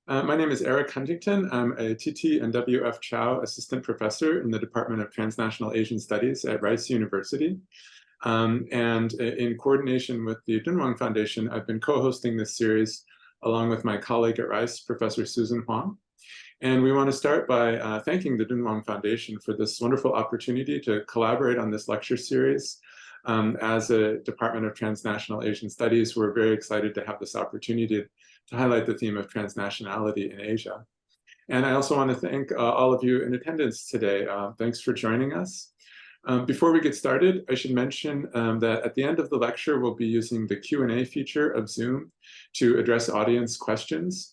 My name is Eric Huntington. I'm a TT and WF Chao Assistant Professor in the Department of Transnational Asian Studies at Rice University. And in coordination with the Dunhuang Foundation, I've been co-hosting this series along with my colleague at Rice, Professor Susan Huang. And we want to start by thanking the Dunhuang Foundation for this wonderful opportunity to collaborate on this lecture series. As a Department of Transnational Asian Studies, we're very excited to have this opportunity to highlight the theme of transnationality in Asia. And I also want to thank all of you in attendance today. Thanks for joining us. Before we get started, I should mention that at the end of the lecture, we'll be using the Q&A feature of Zoom to address audience questions.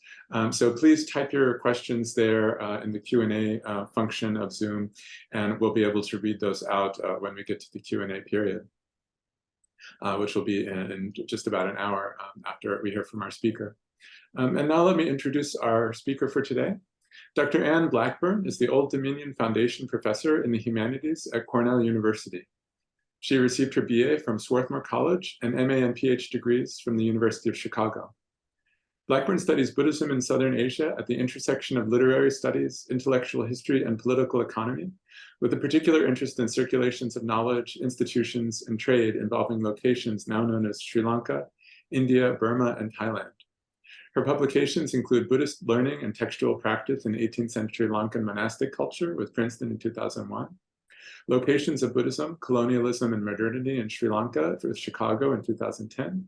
So please type your questions there in the Q&A function of Zoom, and we'll be able to read those out when we get to the Q&A period, which will be in just about an hour after we hear from our speaker. And now let me introduce our speaker for today. Dr. Anne Blackburn is the Old Dominion Foundation Professor in the Humanities at Cornell University. She received her BA from Swarthmore College and MA and PhD degrees from the University of Chicago. Blackburn studies Buddhism in Southern Asia at the intersection of literary studies, intellectual history, and political economy, with a particular interest in circulations of knowledge, institutions, and trade involving locations now known as Sri Lanka, India, Burma, and Thailand. Her publications include Buddhist Learning and Textual Practice in 18th Century Lankan Monastic Culture with Princeton in 2001, Locations of Buddhism, Colonialism, and Modernity in Sri Lanka with Chicago in 2010,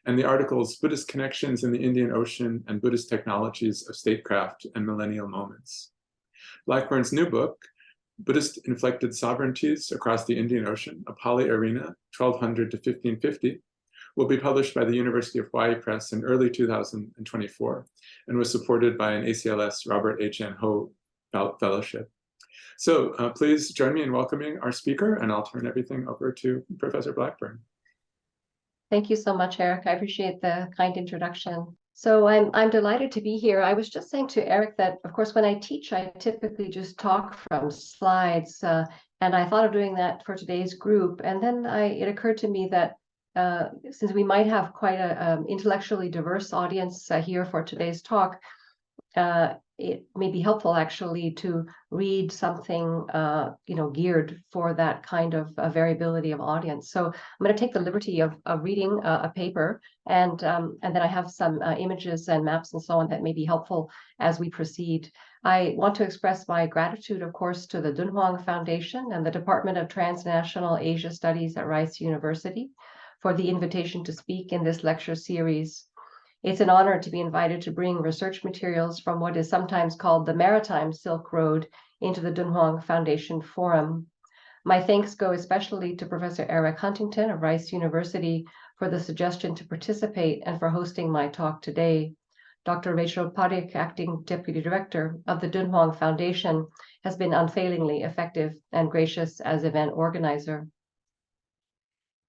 and the articles Buddhist Connections in the Indian Ocean and Buddhist Technologies of Statecraft and Millennial Moments. Blackburn's new book, Buddhist Inflected Sovereignties Across the Indian Ocean, a Pali Arena, 1200 to 1550, will be published by the University of Hawaii Press in early 2024 and was supported by an ACLS Robert H. N. Ho Fellowship. So please join me in welcoming our speaker, and I'll turn everything over to Professor Blackburn. Thank you so much, Eric. I appreciate the kind introduction. So I'm delighted to be here. I was just saying to Eric that, of course, when I teach, I typically just talk from slides, and I thought of doing that for today's group. And then it occurred to me that since we might have quite an intellectually diverse audience here for today's talk, it may be helpful actually to read something geared for that kind of variability of audience. So I'm going to take the liberty of reading a paper, and then I have some images and maps and so on that may be helpful as we proceed. I want to express my gratitude, of course, to the Dunhuang Foundation and the Department of Transnational Asia Studies at Rice University for the invitation to speak in this lecture series. It's an honor to be invited to bring research materials from what is sometimes called the Maritime Silk Road into the Dunhuang Foundation Forum. My thanks go especially to Professor Eric Huntington of Rice University for the suggestion to participate and for hosting my talk today. Dr. Rachel Parik, Acting Deputy Director of the Dunhuang Foundation, has been unfailingly effective and gracious as event organizer.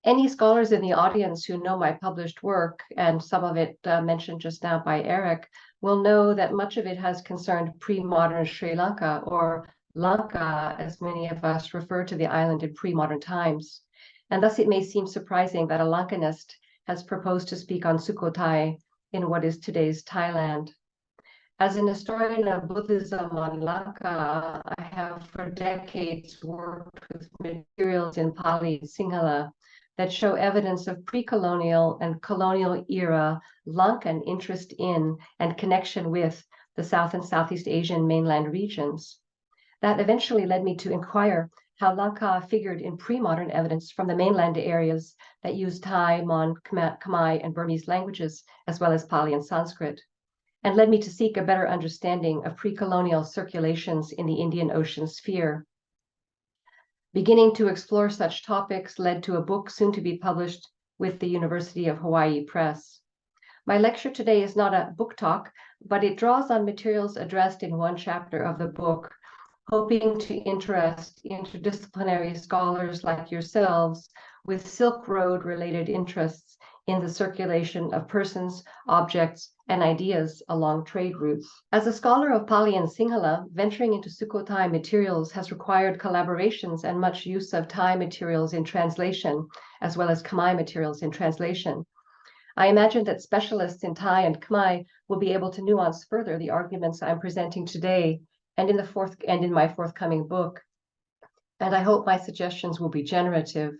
Any scholars in the audience who know my published work, and some of it mentioned just now by Eric, will know that much of it has concerned pre-modern Sri Lanka, or Lanka, as many of us refer to the island in pre-modern times. And thus it may seem surprising that a Lankanist has proposed to speak on Sukhothai in what is today's Thailand. As an historian of Buddhism on Lanka, I have for decades worked with materials in Pali and Sinhala that show evidence of pre-colonial and colonial era Lankan interest in and connection with the South and Southeast Asian mainland regions. That eventually led me to inquire how Lanka figured in pre-modern evidence from the mainland areas that used Thai, Mon, Khmer, and Burmese languages, as well as Pali and Sanskrit, and led me to seek a better understanding of pre-colonial circulations in the Indian Ocean sphere. Beginning to explore such topics led to a book soon to be published with the University of Hawaii Press. My lecture today is not a book talk, but it draws on materials addressed in one chapter of the book, hoping to interest interdisciplinary scholars like yourselves with Silk Road-related interests in the circulation of persons, objects, and ideas along trade routes. As a scholar of Pali and Sinhala, venturing into Sukhothai materials has required collaborations and much use of Thai materials in translation, as well as Khmer materials in translation. I imagine that specialists in Thai and Khmer will be able to nuance further the arguments I'm presenting today and in my forthcoming book. And I hope my suggestions will be generative.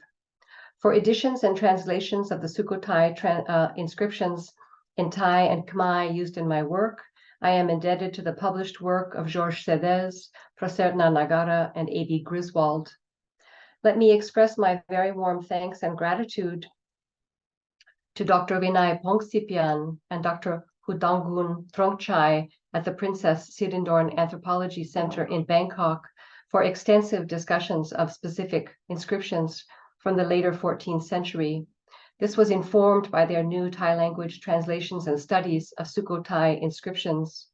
For editions and translations of the Sukhothai inscriptions in Thai and Khmer used in my work, I am indebted to the published work of Georges Sedez, Praserna Nagara, and A.B. Griswold. Let me express my very warm thanks and gratitude to Dr. Vinay Pongsipian and Dr. Hudangun Trongchai at the Princess Sirindorn Anthropology Center in Bangkok for extensive discussions of specific inscriptions from the later 14th century. This was informed by their new Thai language translations and studies of Sukhothai inscriptions.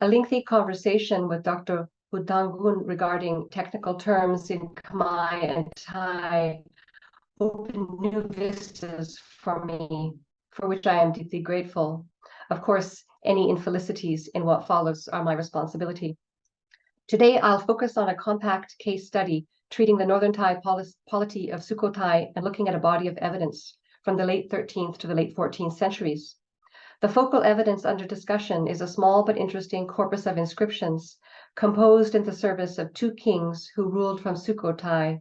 A lengthy conversation with Dr. Hudangun regarding technical terms in Khmer and Thai opened new vistas for me, for which I am deeply grateful. Of course, any infelicities in what follows are my responsibility. Today, I'll focus on a compact case study treating the Northern Thai polity of Sukhothai and looking at a body of evidence from the late 13th to the late 14th centuries. The focal evidence under discussion is a small but interesting corpus of inscriptions composed in the service of two kings who ruled from Sukhothai,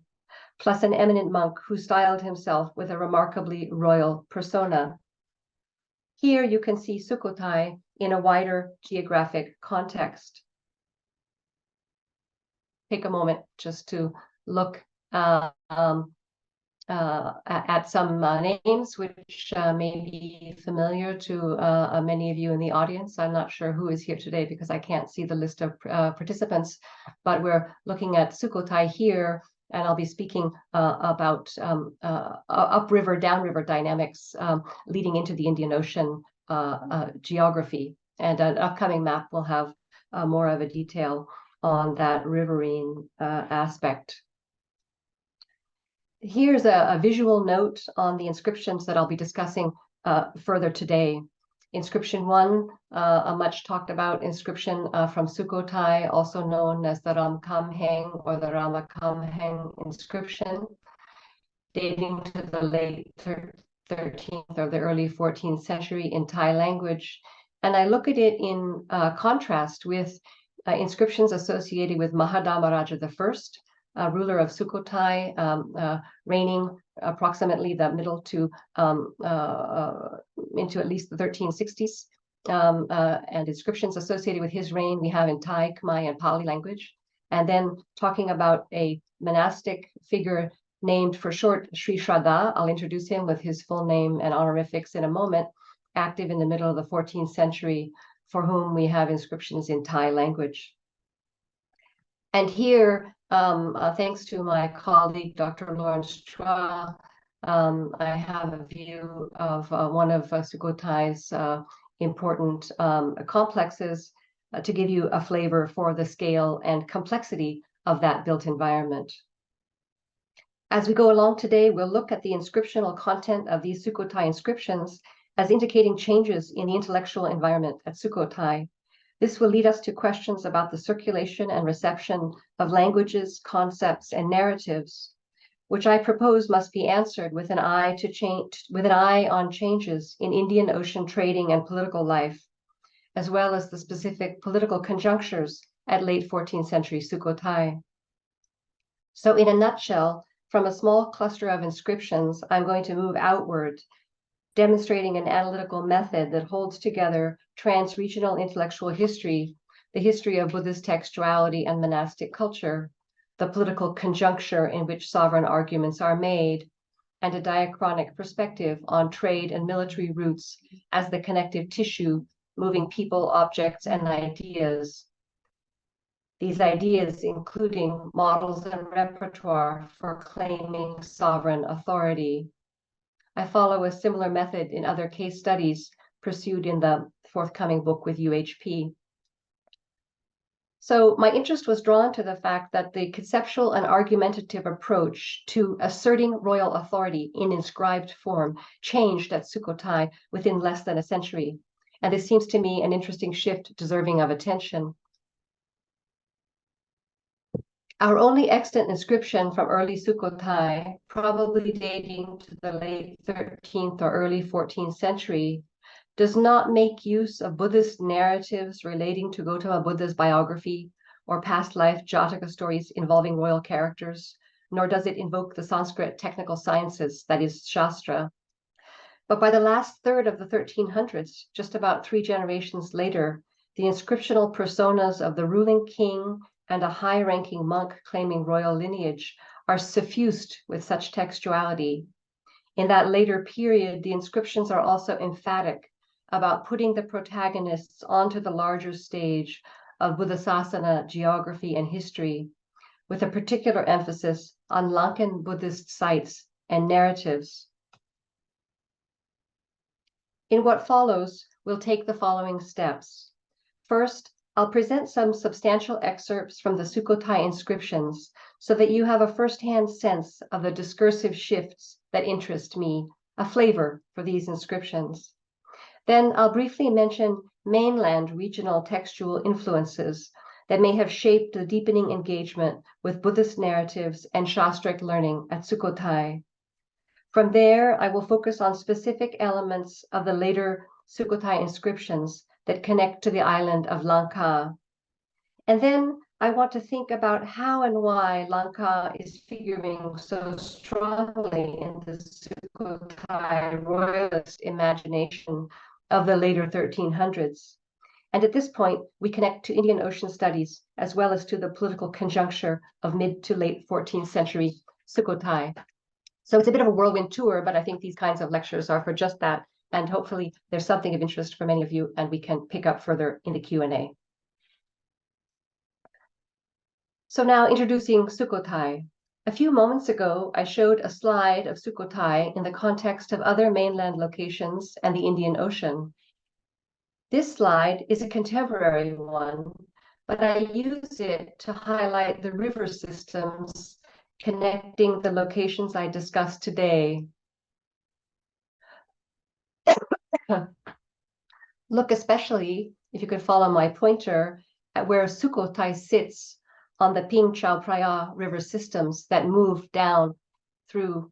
plus an eminent monk who styled himself with a remarkably royal persona. Here you can see Sukhothai in a wider geographic context. Take a moment just to look at some names which may be familiar to many of you in the audience. I'm not sure who is here today because I can't see the list of participants, but we're looking at Sukhothai here, and I'll be speaking about upriver, downriver dynamics leading into the Indian Ocean geography. And an upcoming map will have more of a detail on that riverine aspect. Here's a visual note on the inscriptions that I'll be discussing further today. Inscription 1, a much talked about inscription from Sukhothai, also known as the Ramkhamhaeng or the Ramakhamhaeng inscription, dating to the late 13th or the early 14th century in Thai language. And I look at it in contrast with inscriptions associated with Mahadharmaraja I, ruler of Sukhothai, reigning approximately the middle to into at least the 1360s, and inscriptions associated with his reign we have in Thai, Khmer, and Pali language. And then talking about a monastic figure named for short Sri Shraddha, I'll introduce him with his full name and honorifics in a moment, active in the middle of the 14th century, for whom we have inscriptions in Thai language. And here, thanks to my colleague, Dr. Lawrence Chua, I have a view of one of Sukhothai's important complexes to give you a flavor for the scale and complexity of that built environment. As we go along today, we'll look at the inscriptional content of these Sukhothai inscriptions as indicating changes in the intellectual environment at Sukhothai. This will lead us to questions about the circulation and reception of languages, concepts, and narratives, which I propose must be answered with an eye on changes in Indian Ocean trading and political life, as well as the specific political conjunctures at late 14th century Sukhothai. So in a nutshell, from a small cluster of inscriptions, I'm going to move outward, demonstrating an analytical method that holds together transregional intellectual history, the history of Buddhist textuality and monastic culture, the political conjuncture in which sovereign arguments are made, and a diachronic perspective on trade and military routes as the connective tissue moving people, objects, and ideas. These ideas including models and repertoire for claiming sovereign authority. I follow a similar method in other case studies pursued in the forthcoming book with UHP. So my interest was drawn to the fact that the conceptual and argumentative approach to asserting royal authority in inscribed form changed at Sukhothai within less than a century. And this seems to me an interesting shift deserving of attention. Our only extant inscription from early Sukhothai, probably dating to the late 13th or early 14th century, does not make use of Buddhist narratives relating to Gautama Buddha's biography or past life Jataka stories involving royal characters, nor does it invoke the Sanskrit technical sciences, that is, Shastra. But by the last third of the 1300s, just about 3 generations later, the inscriptional personas of the ruling king and a high-ranking monk claiming royal lineage are suffused with such textuality. In that later period, the inscriptions are also emphatic about putting the protagonists onto the larger stage of Buddhasasana geography and history, with a particular emphasis on Lankan Buddhist sites and narratives. In what follows, we'll take the following steps. First, I'll present some substantial excerpts from the Sukhothai inscriptions so that you have a first-hand sense of the discursive shifts that interest me, a flavor for these inscriptions. Then I'll briefly mention mainland regional textual influences that may have shaped the deepening engagement with Buddhist narratives and Shastric learning at Sukhothai. From there, I will focus on specific elements of the later Sukhothai inscriptions that connect to the island of Lanka. And then I want to think about how and why Lanka is figuring so strongly in the Sukhothai royalist imagination of the later 1300s. And at this point, we connect to Indian Ocean studies, as well as to the political conjuncture of mid to late 14th century Sukhothai. So it's a bit of a whirlwind tour, but I think these kinds of lectures are for just that. And hopefully there's something of interest for many of you, and we can pick up further in the Q&A. So now introducing Sukhothai. A few moments ago, I showed a slide of Sukhothai in the context of other mainland locations and the Indian Ocean. This slide is a contemporary one, but I use it to highlight the river systems connecting the locations I discussed today. Look especially, if you could follow my pointer, at where Sukhothai sits on the Ping Chao Phraya river systems that move down through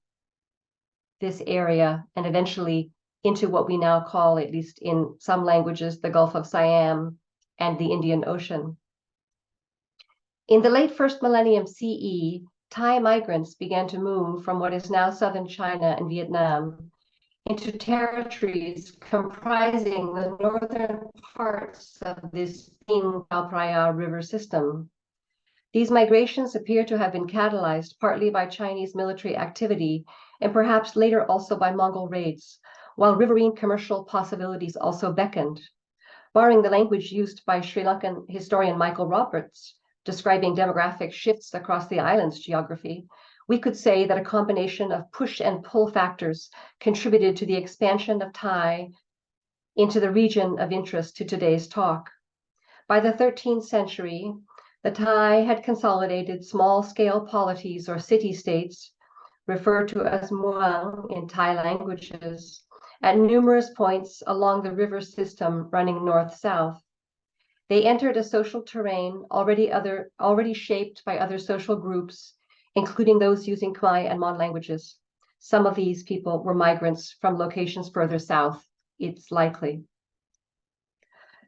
this area and eventually into what we now call, at least in some languages, the Gulf of Siam and the Indian Ocean. In the late first millennium CE, Thai migrants began to move from what is now southern China and Vietnam into territories comprising the northern parts of this Ping Chao Phraya river system. These migrations appear to have been catalyzed partly by Chinese military activity and perhaps later also by Mongol raids, while riverine commercial possibilities also beckoned. Borrowing the language used by Sri Lankan historian Michael Roberts, describing demographic shifts across the island's geography, we could say that a combination of push and pull factors contributed to the expansion of Thai into the region of interest to today's talk. By the 13th century, the Thai had consolidated small-scale polities or city-states, referred to as muang in Thai languages, at numerous points along the river system running north-south. They entered a social terrain already shaped by other social groups, including those using Khmer and Mon languages. Some of these people were migrants from locations further south, it's likely.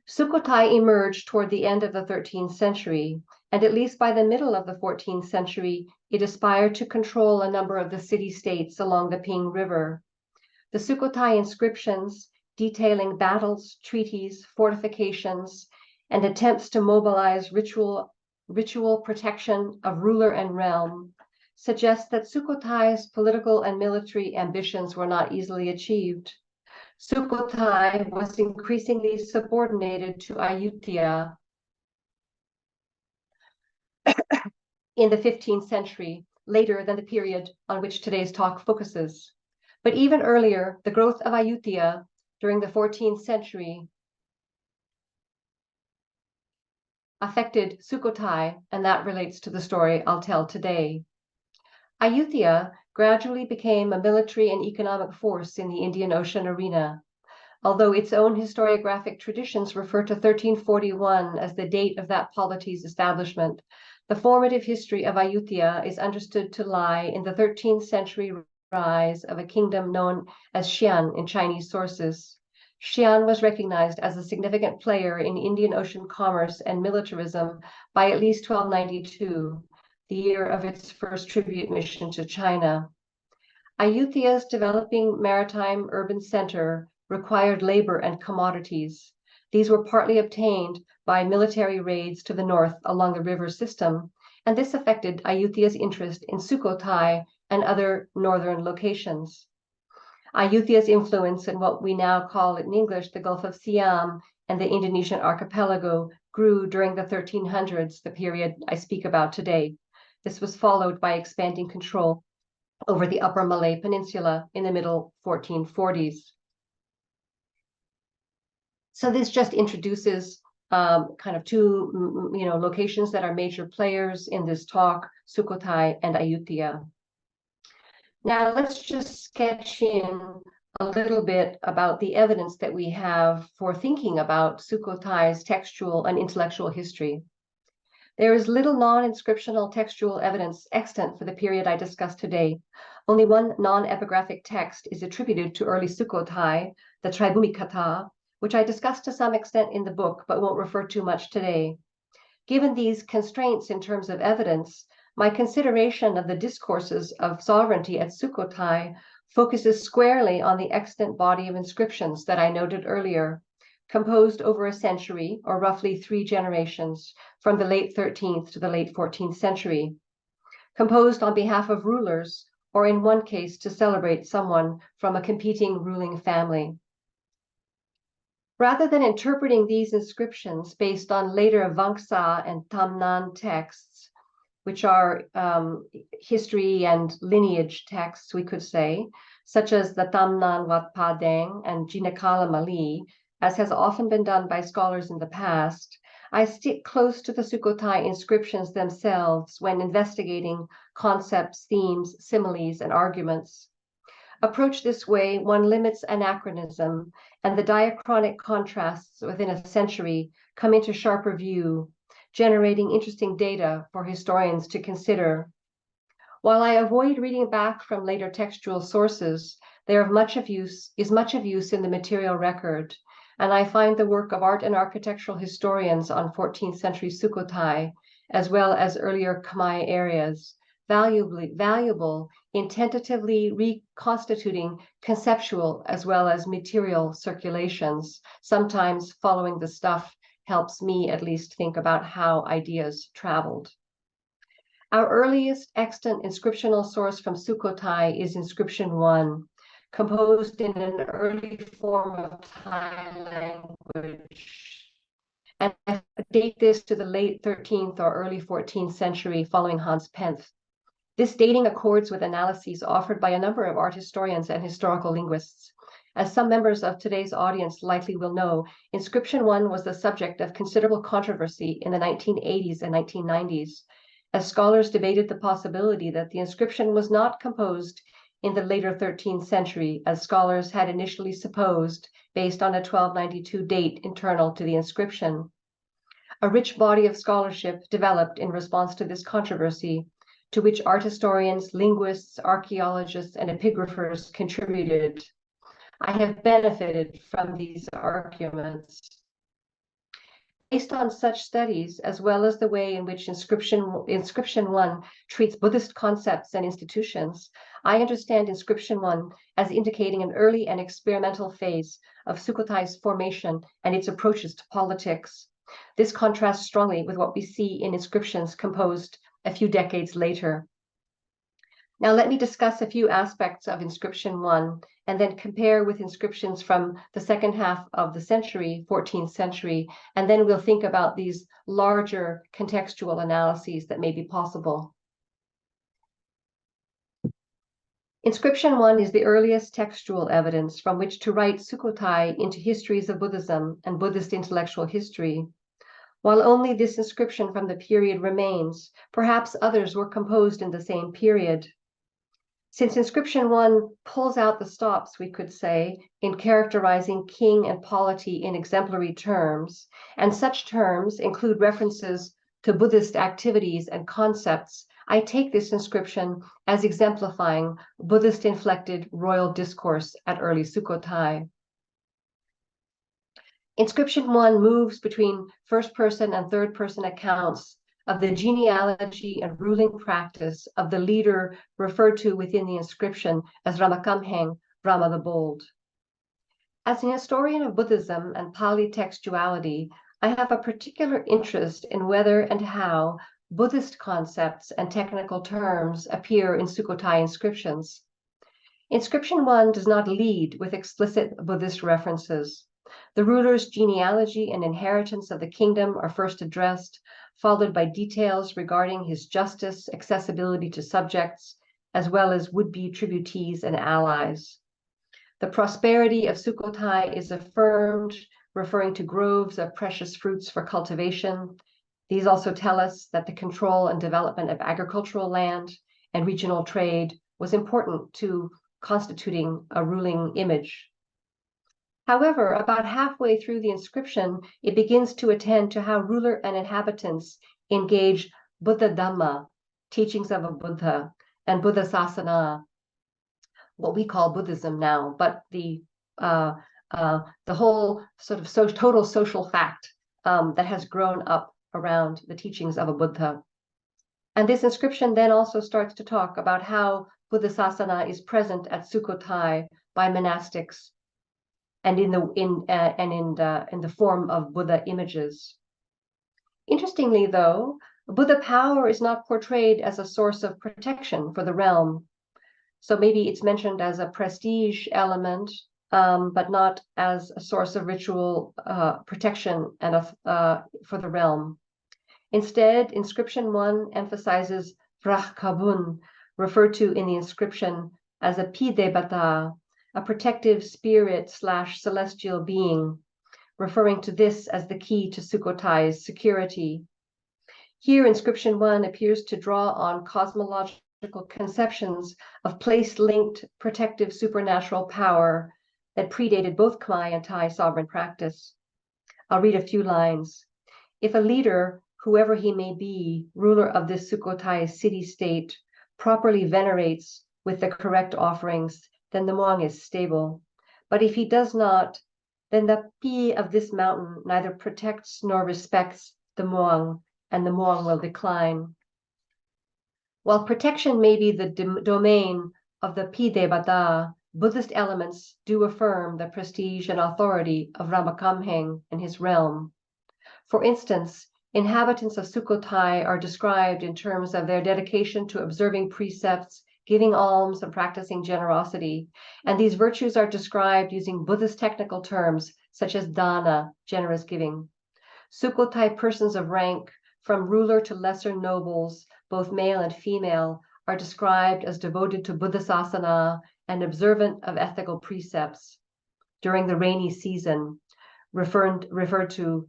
Sukhothai emerged toward the end of the 13th century, and at least by the middle of the 14th century, it aspired to control a number of the city-states along the Ping River. The Sukhothai inscriptions, detailing battles, treaties, fortifications, and attempts to mobilize ritual protection of ruler and realm, suggest that Sukhothai's political and military ambitions were not easily achieved. Sukhothai was increasingly subordinated to Ayutthaya in the 15th century, later than the period on which today's talk focuses. But even earlier, the growth of Ayutthaya during the 14th century affected Sukhothai, and that relates to the story I'll tell today. Ayutthaya gradually became a military and economic force in the Indian Ocean arena. although its own historiographic traditions refer to 1341 as the date of that polity's establishment. The formative history of Ayutthaya is understood to lie in the 13th century rise of a kingdom known as Xi'an in Chinese sources. Xi'an was recognized as a significant player in Indian Ocean commerce and militarism by at least 1292, the year of its first tribute mission to China. Ayutthaya's developing maritime urban center required labor and commodities. These were partly obtained by military raids to the north along the river system, and this affected Ayutthaya's interest in Sukhothai and other northern locations. Ayutthaya's influence in what we now call in English the Gulf of Siam and the Indonesian archipelago grew during the 1300s, the period I speak about today. This was followed by expanding control over the Upper Malay Peninsula in the middle 1440s. So this just introduces kind of two locations that are major players in this talk, Sukhothai and Ayutthaya. Now let's just sketch in a little bit about the evidence that we have for thinking about Sukhothai's textual and intellectual history. There is little non-inscriptional textual evidence extant for the period I discussed today. Only one non-epigraphic text is attributed to early Sukhothai, the Tribhumikatha, which I discussed to some extent in the book, but won't refer to much today. Given these constraints in terms of evidence, my consideration of the discourses of sovereignty at Sukhothai focuses squarely on the extant body of inscriptions that I noted earlier, composed over a century, or roughly 3 generations, from the late 13th to the late 14th century, composed on behalf of rulers, or in one case to celebrate someone from a competing ruling family. Rather than interpreting these inscriptions based on later Vangsa and Tamnan texts, which are history and lineage texts, we could say, such as the Tamnan Wat Padang and Jinakala Mali, as has often been done by scholars in the past, I stick close to the Sukhothai inscriptions themselves when investigating concepts, themes, similes, and arguments. Approached this way, one limits anachronism, and the diachronic contrasts within a century come into sharper view, generating interesting data for historians to consider. While I avoid reading back from later textual sources, is much of use in the material record, and I find the work of art and architectural historians on 14th century Sukhothai, as well as earlier Khmer areas, valuable in tentatively reconstituting conceptual as well as material circulations. Sometimes following the stuff helps me at least think about how ideas traveled. Our earliest extant inscriptional source from Sukhothai is Inscription 1, composed in an early form of Thai language. And I date this to the late 13th or early 14th century following Hans Penth. This dating accords with analyses offered by a number of art historians and historical linguists. As some members of today's audience likely will know, Inscription 1 was the subject of considerable controversy in the 1980s and 1990s, as scholars debated the possibility that the inscription was not composed in the later 13th century, as scholars had initially supposed, based on a 1292 date internal to the inscription. A rich body of scholarship developed in response to this controversy, to which art historians, linguists, archaeologists, and epigraphers contributed. I have benefited from these arguments. Based on such studies, as well as the way in which Inscription 1 treats Buddhist concepts and institutions, I understand Inscription 1 as indicating an early and experimental phase of Sukhothai's formation and its approaches to politics. This contrasts strongly with what we see in inscriptions composed a few decades later. Now let me discuss a few aspects of Inscription 1 and then compare with inscriptions from the second half of the century, 14th century, and then we'll think about these larger contextual analyses that may be possible. Inscription 1 is the earliest textual evidence from which to write Sukhothai into histories of Buddhism and Buddhist intellectual history. While only this inscription from the period remains, perhaps others were composed in the same period. Since inscription 1 pulls out the stops, we could say, in characterizing king and polity in exemplary terms, and such terms include references to Buddhist activities and concepts, I take this inscription as exemplifying Buddhist-inflected royal discourse at early Sukhothai. Inscription 1 moves between first-person and third-person accounts of the genealogy and ruling practice of the leader referred to within the inscription as Ramakamheng, Rama the Bold. As an historian of Buddhism and Pali textuality, I have a particular interest in whether and how Buddhist concepts and technical terms appear in Sukhothai inscriptions. Inscription 1 does not lead with explicit Buddhist references. The ruler's genealogy and inheritance of the kingdom are first addressed, followed by details regarding his justice, accessibility to subjects, as well as would-be tributees and allies. The prosperity of Sukhothai is affirmed, referring to groves of precious fruits for cultivation. These also tell us that the control and development of agricultural land and regional trade was important to constituting a ruling image. However, about halfway through the inscription, it begins to attend to how ruler and inhabitants engage Buddha Dhamma, teachings of a Buddha, and Buddha Sasana, what we call Buddhism now, but the whole sort of total social fact that has grown up around the teachings of a Buddha. And this inscription then also starts to talk about how Buddha Sasana is present at Sukhothai by monastics and in the form of Buddha images. Interestingly, though, Buddha power is not portrayed as a source of protection for the realm. So maybe it's mentioned as a prestige element, but not as a source of ritual protection and for the realm. Instead, inscription 1 emphasizes Vrahkabun, referred to in the inscription as a Pidebata, a protective spirit / celestial being, referring to this as the key to Sukhothai's security. Here, inscription 1 appears to draw on cosmological conceptions of place-linked protective supernatural power that predated both Khmer and Thai sovereign practice. I'll read a few lines. If a leader, whoever he may be, ruler of this Sukhothai city-state, properly venerates with the correct offerings, then the Huang is stable. But if he does not, then the Pi of this mountain neither protects nor respects the Huang, and the Huang will decline. While protection may be the domain of the Pi Devata, Buddhist elements do affirm the prestige and authority of Ramakamheng and his realm. For instance, inhabitants of Sukhothai are described in terms of their dedication to observing precepts, giving alms, and practicing generosity. And these virtues are described using Buddhist technical terms such as dana, generous giving. Sukhothai persons of rank, from ruler to lesser nobles, both male and female, are described as devoted to Buddha Sasana and observant of ethical precepts. During the rainy season, referred to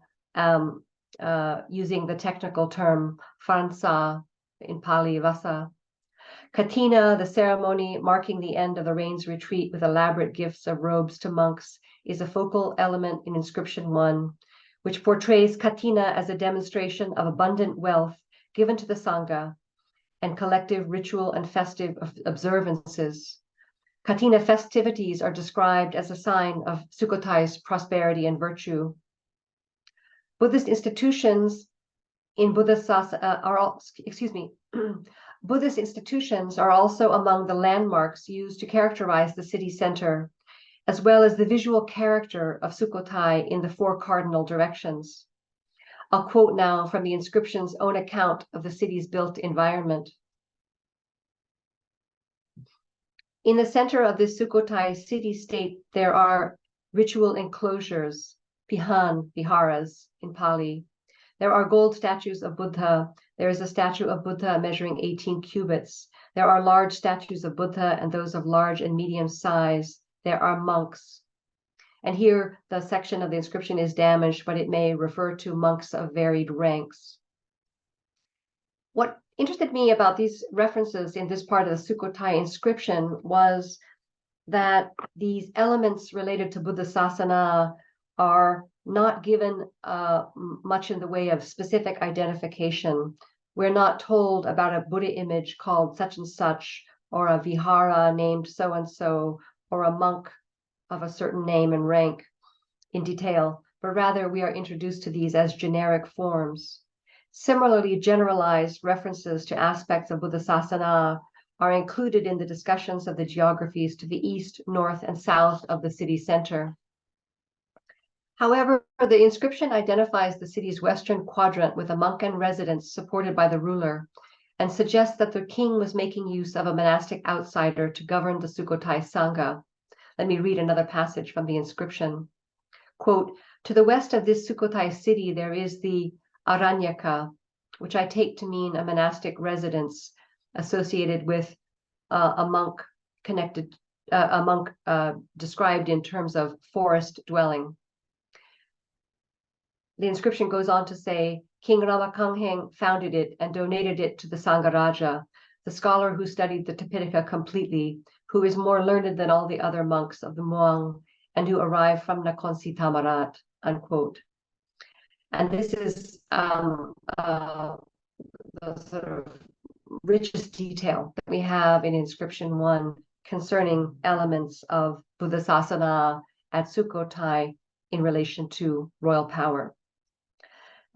using the technical term Fransa, in Pali, Vasa. Katina, the ceremony marking the end of the rain's retreat with elaborate gifts of robes to monks, is a focal element in inscription 1, which portrays Katina as a demonstration of abundant wealth given to the Sangha and collective ritual and festive observances. Katina festivities are described as a sign of Sukhothai's prosperity and virtue. Buddhist institutions in Buddhist Buddhist institutions are also among the landmarks used to characterize the city center, as well as the visual character of Sukhothai in the 4 cardinal directions. I'll quote now from the inscription's own account of the city's built environment. In the center of this Sukhothai city-state, there are ritual enclosures, pihan, viharas in Pali. There are gold statues of Buddha. There is a statue of Buddha measuring 18 cubits. There are large statues of Buddha and those of large and medium size. There are monks. And here the section of the inscription is damaged, but it may refer to monks of varied ranks. What interested me about these references in this part of the Sukhothai inscription was that these elements related to Buddha Sasana are not given much in the way of specific identification. We're not told about a Buddha image called such and such, or a vihara named so and so, or a monk of a certain name and rank in detail, but rather we are introduced to these as generic forms. Similarly, generalized references to aspects of Buddha Sasana are included in the discussions of the geographies to the east, north, and south of the city center. However, the inscription identifies the city's western quadrant with a monk and residence supported by the ruler, and suggests that the king was making use of a monastic outsider to govern the Sukhothai Sangha. Let me read another passage from the inscription. Quote, "To the west of this Sukhothai city, there is the Aranyaka, which I take to mean a monastic residence associated with a monk described in terms of forest dwelling." The inscription goes on to say, King Ramakangheng founded it and donated it to the Sangaraja, the scholar who studied the Tipitaka completely, who is more learned than all the other monks of the Huang, and who arrived from Nakhon Tamarat, unquote. And this is the sort of richest detail that we have in inscription 1 concerning elements of Buddha Sasana at Sukhothai in relation to royal power.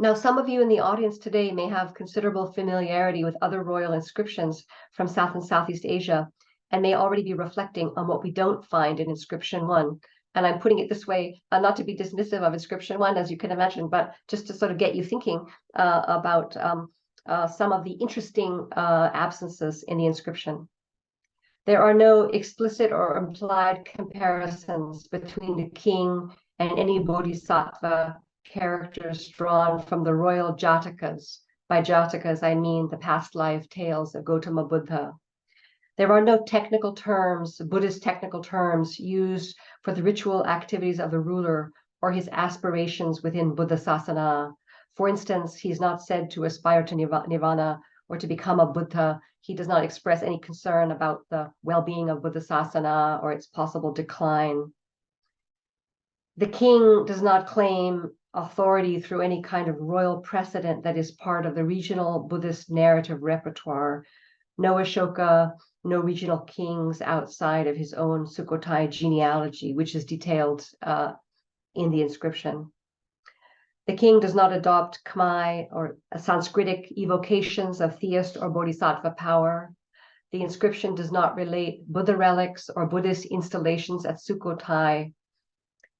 Now, some of you in the audience today may have considerable familiarity with other royal inscriptions from South and Southeast Asia, and may already be reflecting on what we don't find in inscription 1. And I'm putting it this way, not to be dismissive of inscription 1, as you can imagine, but just to sort of get you thinking about some of the interesting absences in the inscription. There are no explicit or implied comparisons between the king and any bodhisattva characters drawn from the royal Jatakas. By Jatakas, I mean the past life tales of Gautama Buddha. There are no technical terms, Buddhist technical terms, used for the ritual activities of the ruler or his aspirations within Buddha Sasana. For instance, he's not said to aspire to nirvana or to become a Buddha. He does not express any concern about the well-being of Buddha Sasana or its possible decline. The king does not claim authority through any kind of royal precedent that is part of the regional Buddhist narrative repertoire. No Ashoka, no regional kings outside of his own Sukhothai genealogy, which is detailed in the inscription. The king does not adopt Khmer or Sanskritic evocations of theist or bodhisattva power. The inscription does not relate Buddha relics or Buddhist installations at Sukhothai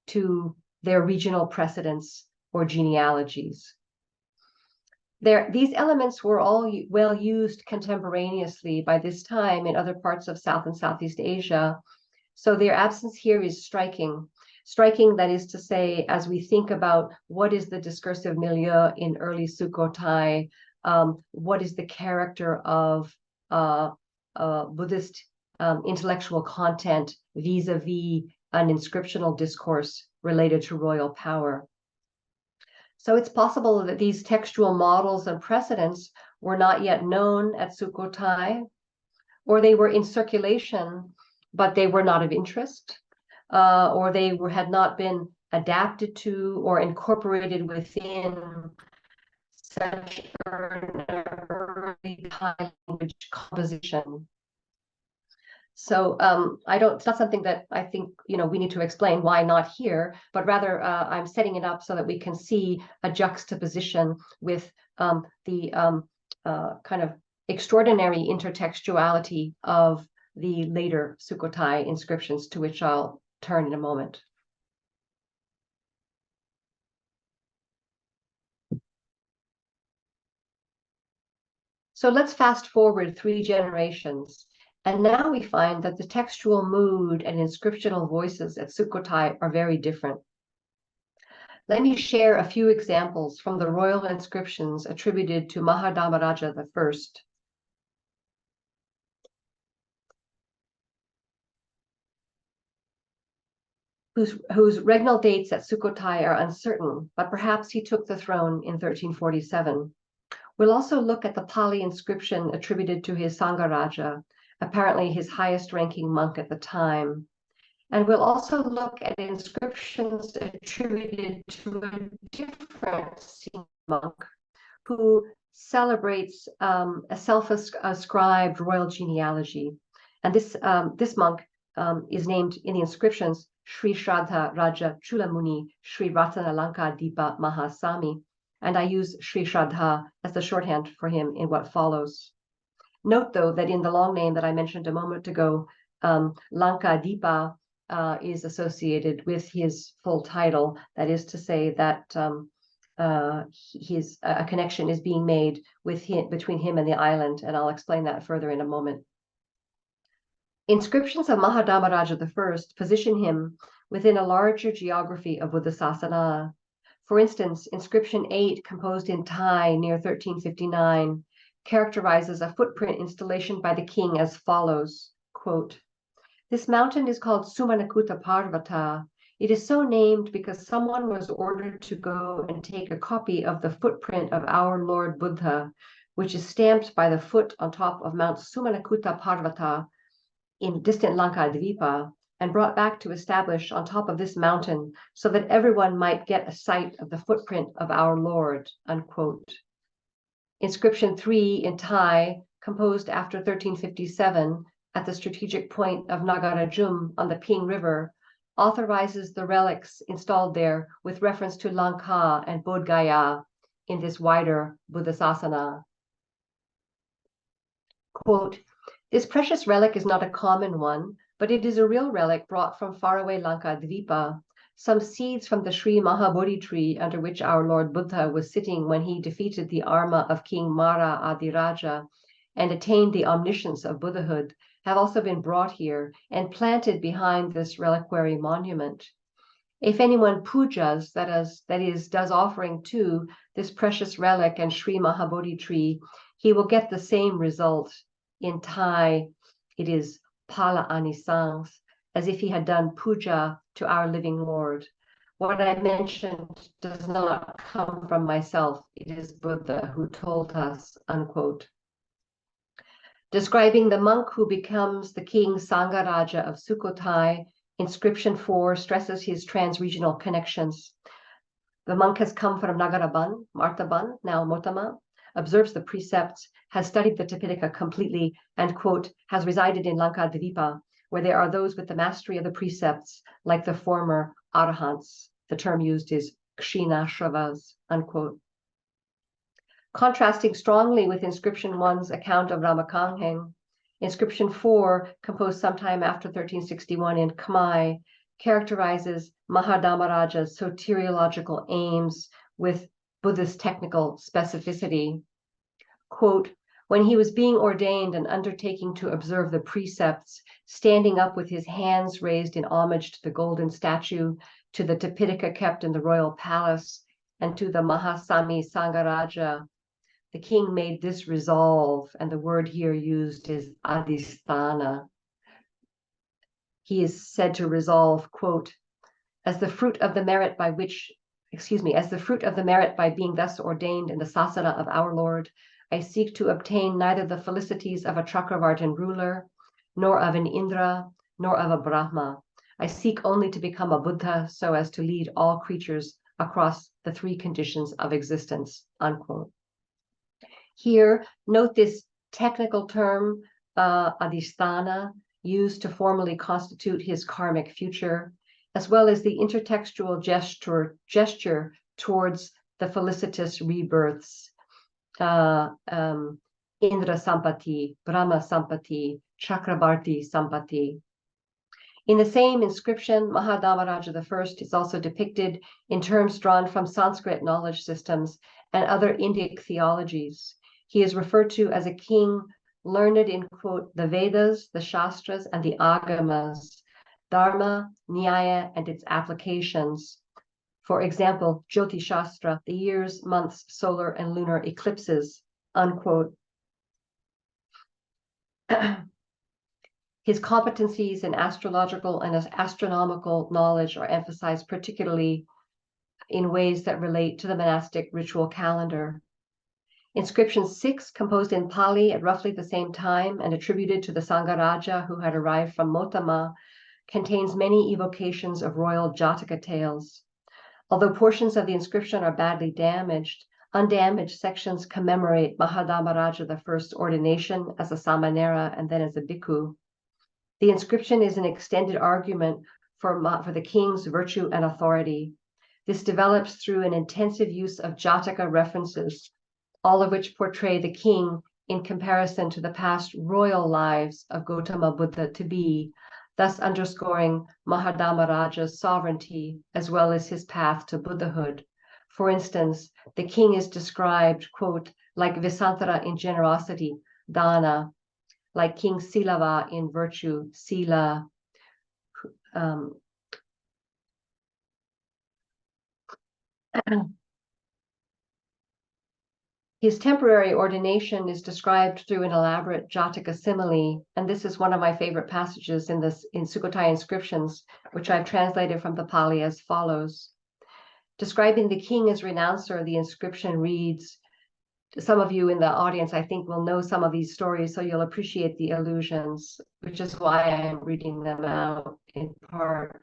to their regional precedents or genealogies. These elements were all well used contemporaneously by this time in other parts of South and Southeast Asia. So their absence here is striking. Striking, that is to say, as we think about what is the discursive milieu in early Sukhothai, what is the character of Buddhist intellectual content vis-a-vis an inscriptional discourse related to royal power. So it's possible that these textual models and precedents were not yet known at Sukhothai, or they were in circulation, but they were not of interest, or they had not been adapted to or incorporated within such an early Thai language composition. So it's not something that I think, we need to explain why not here, but rather I'm setting it up so that we can see a juxtaposition with the kind of extraordinary intertextuality of the later Sukhothai inscriptions, to which I'll turn in a moment. So let's fast forward 3 generations. And now we find that the textual mood and inscriptional voices at Sukhothai are very different. Let me share a few examples from the royal inscriptions attributed to Mahadharmaraja I. Whose regnal dates at Sukhothai are uncertain, but perhaps he took the throne in 1347. We'll also look at the Pali inscription attributed to his Sangharaja, apparently his highest ranking monk at the time. And we'll also look at inscriptions attributed to a different monk who celebrates a self-ascribed royal genealogy. And this monk is named in the inscriptions Sri Shraddha Raja Chulamuni Sri Ratanalanka Dipa Mahasami. And I use Sri Shraddha as the shorthand for him in what follows. Note, though, that in the long name that I mentioned a moment ago, Lanka Dipa is associated with his full title. That is to say that a connection is being made between him and the island, and I'll explain that further in a moment. Inscriptions of Mahadharmaraja I position him within a larger geography of Buddhasasana. For instance, inscription 8, composed in Thai near 1359, characterizes a footprint installation by the king as follows, quote, "This mountain is called Sumanakuta Parvata. It is so named because someone was ordered to go and take a copy of the footprint of our Lord Buddha, which is stamped by the foot on top of Mount Sumanakuta Parvata in distant Lankadvipa, and brought back to establish on top of this mountain so that everyone might get a sight of the footprint of our Lord," unquote. Inscription 3 in Thai, composed after 1357 at the strategic point of Nagarajum on the Ping River, authorizes the relics installed there with reference to Lanka and Bodh Gaya in this wider Buddhasasana. Quote, "This precious relic is not a common one, but it is a real relic brought from faraway Lankadvipa, some seeds from the Sri Mahabodhi tree under which our Lord Buddha was sitting when he defeated the arma of King Mara Adiraja and attained the omniscience of Buddhahood, have also been brought here and planted behind this reliquary monument. If anyone pujas, that is, does offering to this precious relic and Sri Mahabodhi tree, he will get the same result. In Thai, it is pala anisang, as if he had done puja to our living Lord. What I mentioned does not come from myself. It is Buddha who told us," unquote. Describing the monk who becomes the king Sangharaja of Sukhothai, inscription 4 stresses his transregional connections. The monk has come from Nagaraban, Martaban, now Motama, observes the precepts, has studied the Tipitaka completely, and, quote, "has resided in Lankadvipa, where there are those with the mastery of the precepts, like the former arahants." The term used is kshinashravas, unquote. Contrasting strongly with inscription 1's account of Ramakangheng, inscription 4, composed sometime after 1361 in Khmer, characterizes Mahadharmaraja's soteriological aims with Buddhist technical specificity. Quote, "When he was being ordained and undertaking to observe the precepts, standing up with his hands raised in homage to the golden statue, to the Tipitaka kept in the royal palace, and to the Mahasami Sangharaja, the king made this resolve," and the word here used is adhisthana. He is said to resolve, quote, as the fruit of the merit by being thus ordained in the sasana of our Lord, I seek to obtain neither the felicities of a Chakravartin ruler, nor of an Indra, nor of a Brahma. I seek only to become a Buddha so as to lead all creatures across the 3 conditions of existence," unquote. Here, note this technical term, adhisthana, used to formally constitute his karmic future, as well as the intertextual gesture towards the felicitous rebirths, Indra Sampati, Brahma Sampati, Chakrabarti Sampati. In the same inscription, Mahadharmaraja I is also depicted in terms drawn from Sanskrit knowledge systems and other Indic theologies. He is referred to as a king learned in, quote, "the Vedas, the Shastras, and the Agamas, Dharma, Nyaya, and its applications. For example, Jyoti Shastra, the years, months, solar, and lunar eclipses," unquote. His competencies in astrological and astronomical knowledge are emphasized particularly in ways that relate to the monastic ritual calendar. Inscription 6, composed in Pali at roughly the same time and attributed to the Sangaraja who had arrived from Motama, contains many evocations of royal Jataka tales. Although portions of the inscription are badly damaged, undamaged sections commemorate Mahadamaraja I's ordination as a Samanera and then as a bhikkhu. The inscription is an extended argument for the king's virtue and authority. This develops through an intensive use of Jataka references, all of which portray the king in comparison to the past royal lives of Gautama Buddha to be, thus underscoring Mahadamaraja's sovereignty as well as his path to Buddhahood. For instance, the king is described, quote, like Vesantara in generosity, dana, like King Silava in virtue, sila. His temporary ordination is described through an elaborate Jataka simile, and this is one of my favorite passages in Sukhothai Inscriptions, which I've translated from the Pali as follows. Describing the king as renouncer, the inscription reads, some of you in the audience, I think, will know some of these stories, so you'll appreciate the allusions, which is why I'm reading them out in part.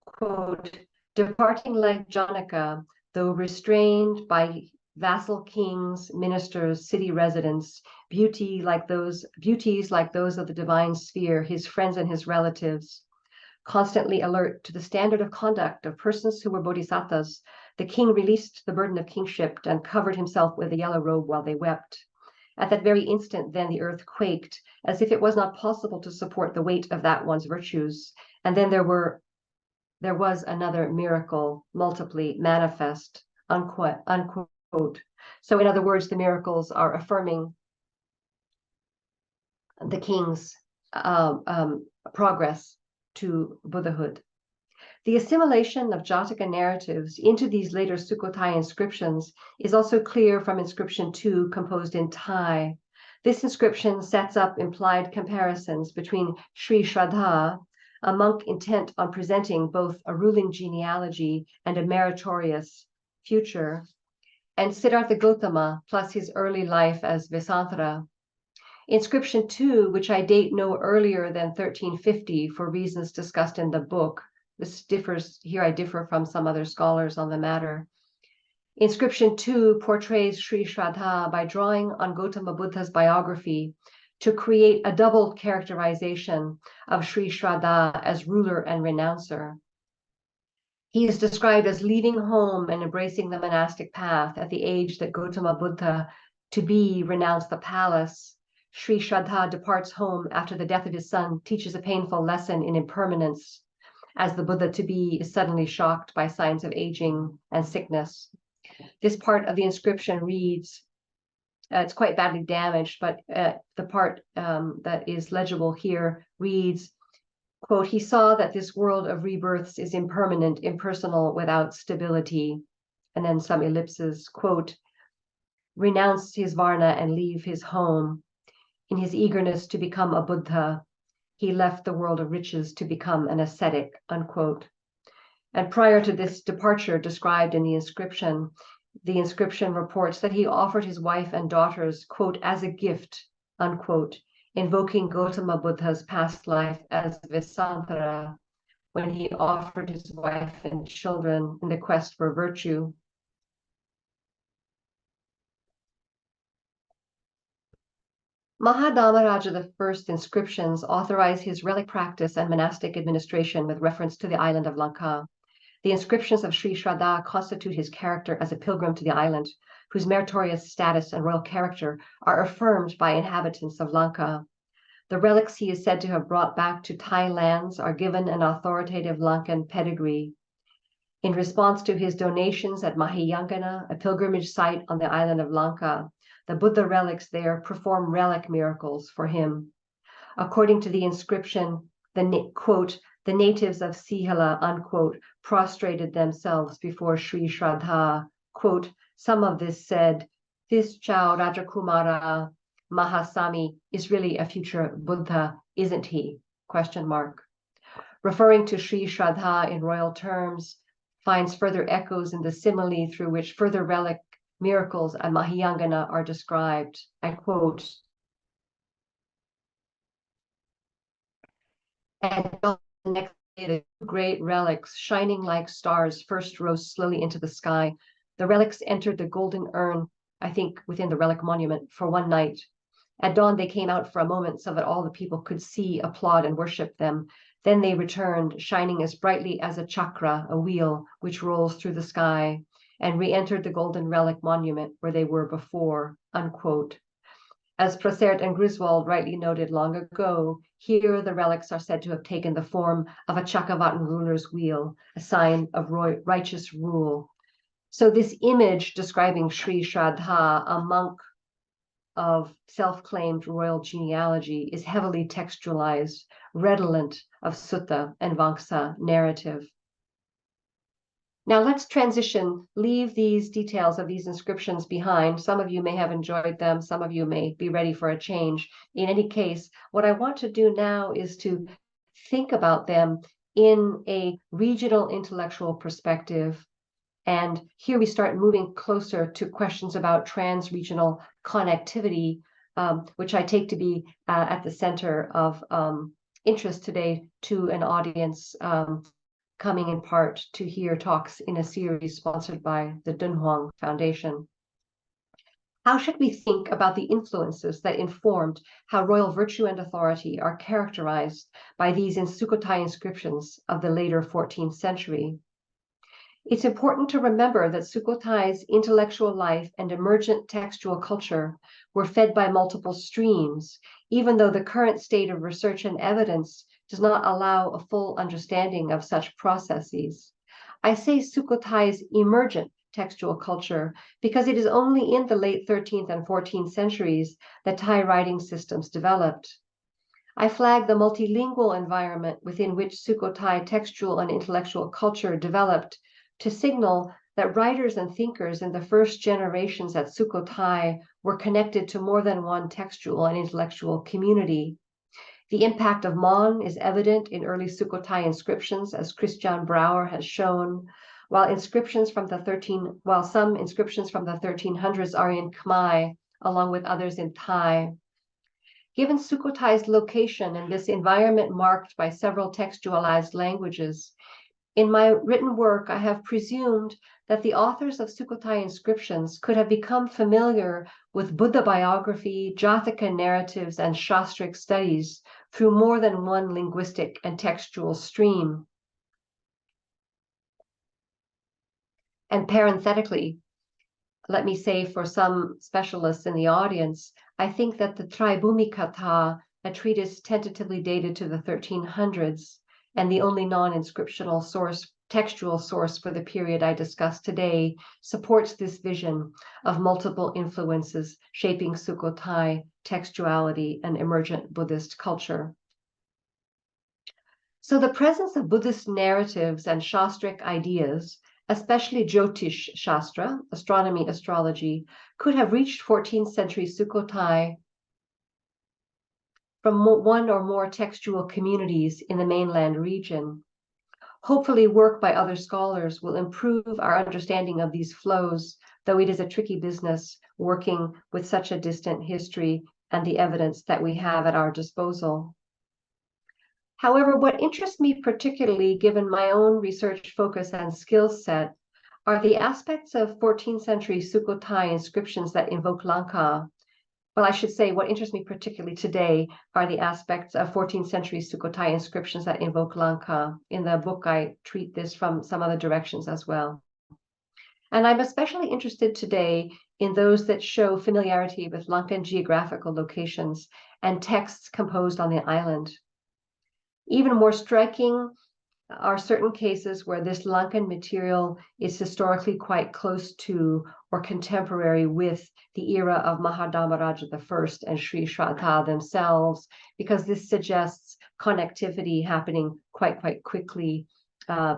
Quote, departing like Janaka, though restrained by vassal kings, ministers, city residents, beauties like those of the divine sphere, his friends and his relatives, constantly alert to the standard of conduct of persons who were bodhisattvas, the king released the burden of kingship and covered himself with a yellow robe while they wept. At that very instant, then the earth quaked, as if it was not possible to support the weight of that one's virtues. And then there was another miracle, multiply manifest, unquote. So in other words, the miracles are affirming the king's progress to Buddhahood. The assimilation of Jataka narratives into these later Sukhothai inscriptions is also clear from inscription 2, composed in Thai. This inscription sets up implied comparisons between Sri Shraddha, a monk intent on presenting both a ruling genealogy and a meritorious future, and Siddhartha Gautama plus his early life as Vesantara. Inscription 2, which I date no earlier than 1350 for reasons discussed in the book. This differs, here I differ from some other scholars on the matter. Inscription 2 portrays Sri Shraddha by drawing on Gautama Buddha's biography to create a double characterization of Sri Shraddha as ruler and renouncer. He is described as leaving home and embracing the monastic path at the age that Gautama Buddha to be renounced the palace. Sri Shraddha departs home after the death of his son, teaches a painful lesson in impermanence, as the Buddha to be is suddenly shocked by signs of aging and sickness. This part of the inscription reads, it's quite badly damaged, but the part that is legible here reads, quote, he saw that this world of rebirths is impermanent, impersonal, without stability. And then some ellipses, quote, renounced his varna and leave his home. In his eagerness to become a Buddha, he left the world of riches to become an ascetic, unquote. And prior to this departure described in the inscription reports that he offered his wife and daughters, quote, as a gift, unquote, invoking Gautama Buddha's past life as Vesantara, when he offered his wife and children in the quest for virtue. Mahadamaraja I's inscriptions authorize his relic practice and monastic administration with reference to the island of Lanka. The inscriptions of Sri Shraddha constitute his character as a pilgrim to the island, whose meritorious status and royal character are affirmed by inhabitants of Lanka. The relics he is said to have brought back to Thai lands are given an authoritative Lankan pedigree. In response to his donations at Mahayangana, a pilgrimage site on the island of Lanka, the Buddha relics there perform relic miracles for him. According to the inscription, quote, the natives of Sihila, unquote, prostrated themselves before Sri Shraddha. Quote, some of this said, this Chao Rajakumara Mahasami is really a future Buddha, isn't he? Question mark. Referring to Sri Shraddha in royal terms finds further echoes in the simile through which further relic miracles at Mahayangana are described. I quote, "And the next day, the two great relics, shining like stars, first rose slowly into the sky. The relics entered the golden urn, I think within the relic monument, for one night. At dawn, they came out for a moment so that all the people could see, applaud, and worship them. Then they returned, shining as brightly as a chakra, a wheel, which rolls through the sky, and re-entered the golden relic monument where they were before," unquote. As Prosert and Griswold rightly noted long ago, here the relics are said to have taken the form of a Chakravatan ruler's wheel, a sign of righteous rule. So this image describing Sri Shraddha, a monk of self-claimed royal genealogy, is heavily textualized, redolent of Sutta and Vamsa narrative. Now let's transition, leave these details of these inscriptions behind. Some of you may have enjoyed them, some of you may be ready for a change. In any case, what I want to do now is to think about them in a regional intellectual perspective. And here we start moving closer to questions about transregional connectivity, which I take to be at the center of interest today to an audience coming in part to hear talks in a series sponsored by the Dunhuang Foundation. How should we think about the influences that informed how royal virtue and authority are characterized by these Sukhothai inscriptions of the later 14th century? It's important to remember that Sukhothai's intellectual life and emergent textual culture were fed by multiple streams, even though the current state of research and evidence does not allow a full understanding of such processes. I say Sukhothai's emergent textual culture because it is only in the late 13th and 14th centuries that Thai writing systems developed. I flag the multilingual environment within which Sukhothai textual and intellectual culture developed to signal that writers and thinkers in the first generations at Sukhothai were connected to more than one textual and intellectual community. The impact of Mon is evident in early Sukhothai inscriptions, as Christian Brouwer has shown, while some inscriptions from the 1300s are in Khmer, along with others in Thai. Given Sukhothai's location and this environment marked by several textualized languages, in my written work, I have presumed that the authors of Sukhothai inscriptions could have become familiar with Buddha biography, Jataka narratives, and Shastric studies through more than one linguistic and textual stream. And parenthetically, let me say for some specialists in the audience, I think that the Traibhumikatha, a treatise tentatively dated to the 1300s, and the only non-inscriptional textual source for the period I discussed today, supports this vision of multiple influences shaping Sukhothai textuality and emergent Buddhist culture. So the presence of Buddhist narratives and Shastric ideas, especially Jyotish Shastra, astronomy, astrology, could have reached 14th century Sukhothai from one or more textual communities in the mainland region. Hopefully, work by other scholars will improve our understanding of these flows, though it is a tricky business working with such a distant history and the evidence that we have at our disposal. However, what interests me particularly, given my own research focus and skill set, are the aspects of 14th century Sukhothai inscriptions that invoke Lanka. Well, I should say what interests me particularly today are the aspects of 14th century Sukhothai inscriptions that invoke Lanka. In the book, I treat this from some other directions as well. And I'm especially interested today in those that show familiarity with Lankan geographical locations and texts composed on the island. Even more striking are certain cases where this Lankan material is historically quite close to or contemporary with the era of Mahadharmaraja I and Sri Shraddha themselves, because this suggests connectivity happening quite quickly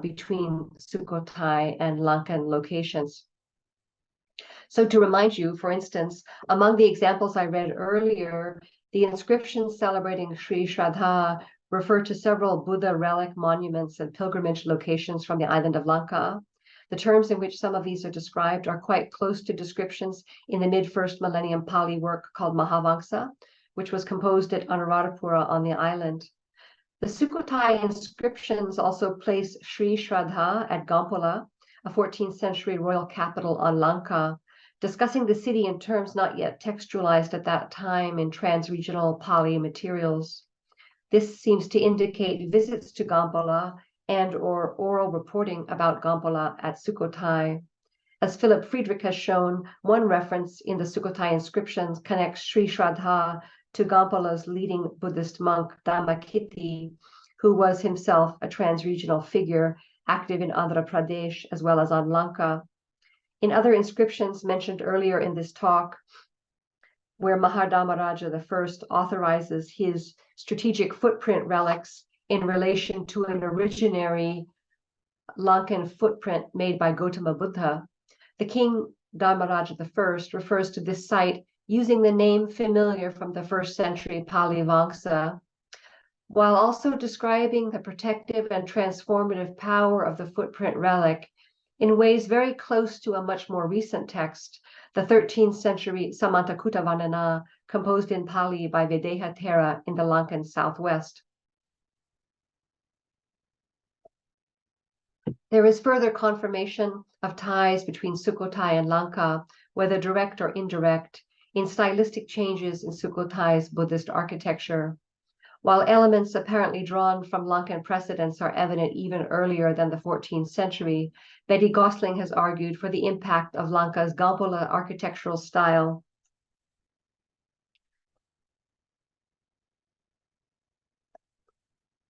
between Sukhothai and Lankan locations. So to remind you, for instance, among the examples I read earlier, the inscriptions celebrating Sri Shraddha refer to several Buddha relic monuments and pilgrimage locations from the island of Lanka. The terms in which some of these are described are quite close to descriptions in the mid-first millennium Pali work called Mahavamsa, which was composed at Anuradhapura on the island. The Sukhothai inscriptions also place Sri Shraddha at Gampola, a 14th century royal capital on Lanka, discussing the city in terms not yet textualized at that time in transregional Pali materials. This seems to indicate visits to Gampola and/or oral reporting about Gampola at Sukhothai. As Philip Friedrich has shown, one reference in the Sukhothai inscriptions connects Sri Shraddha to Gampola's leading Buddhist monk Dhammakiti, who was himself a transregional figure active in Andhra Pradesh as well as on Lanka. In other inscriptions mentioned earlier in this talk, where Mahardhamaraja I authorizes his strategic footprint relics in relation to an originary Lankan footprint made by Gautama Buddha, the king Dharmaraja I refers to this site using the name familiar from the 1st century Pali Vamsa, while also describing the protective and transformative power of the footprint relic in ways very close to a much more recent text, the 13th century Samantakutta Varnana, composed in Pali by Videhatera in the Lankan southwest. There is further confirmation of ties between Sukhothai and Lanka, whether direct or indirect, in stylistic changes in Sukhothai's Buddhist architecture. While elements apparently drawn from Lankan precedents are evident even earlier than the 14th century, Betty Gosling has argued for the impact of Lanka's Gampola architectural style.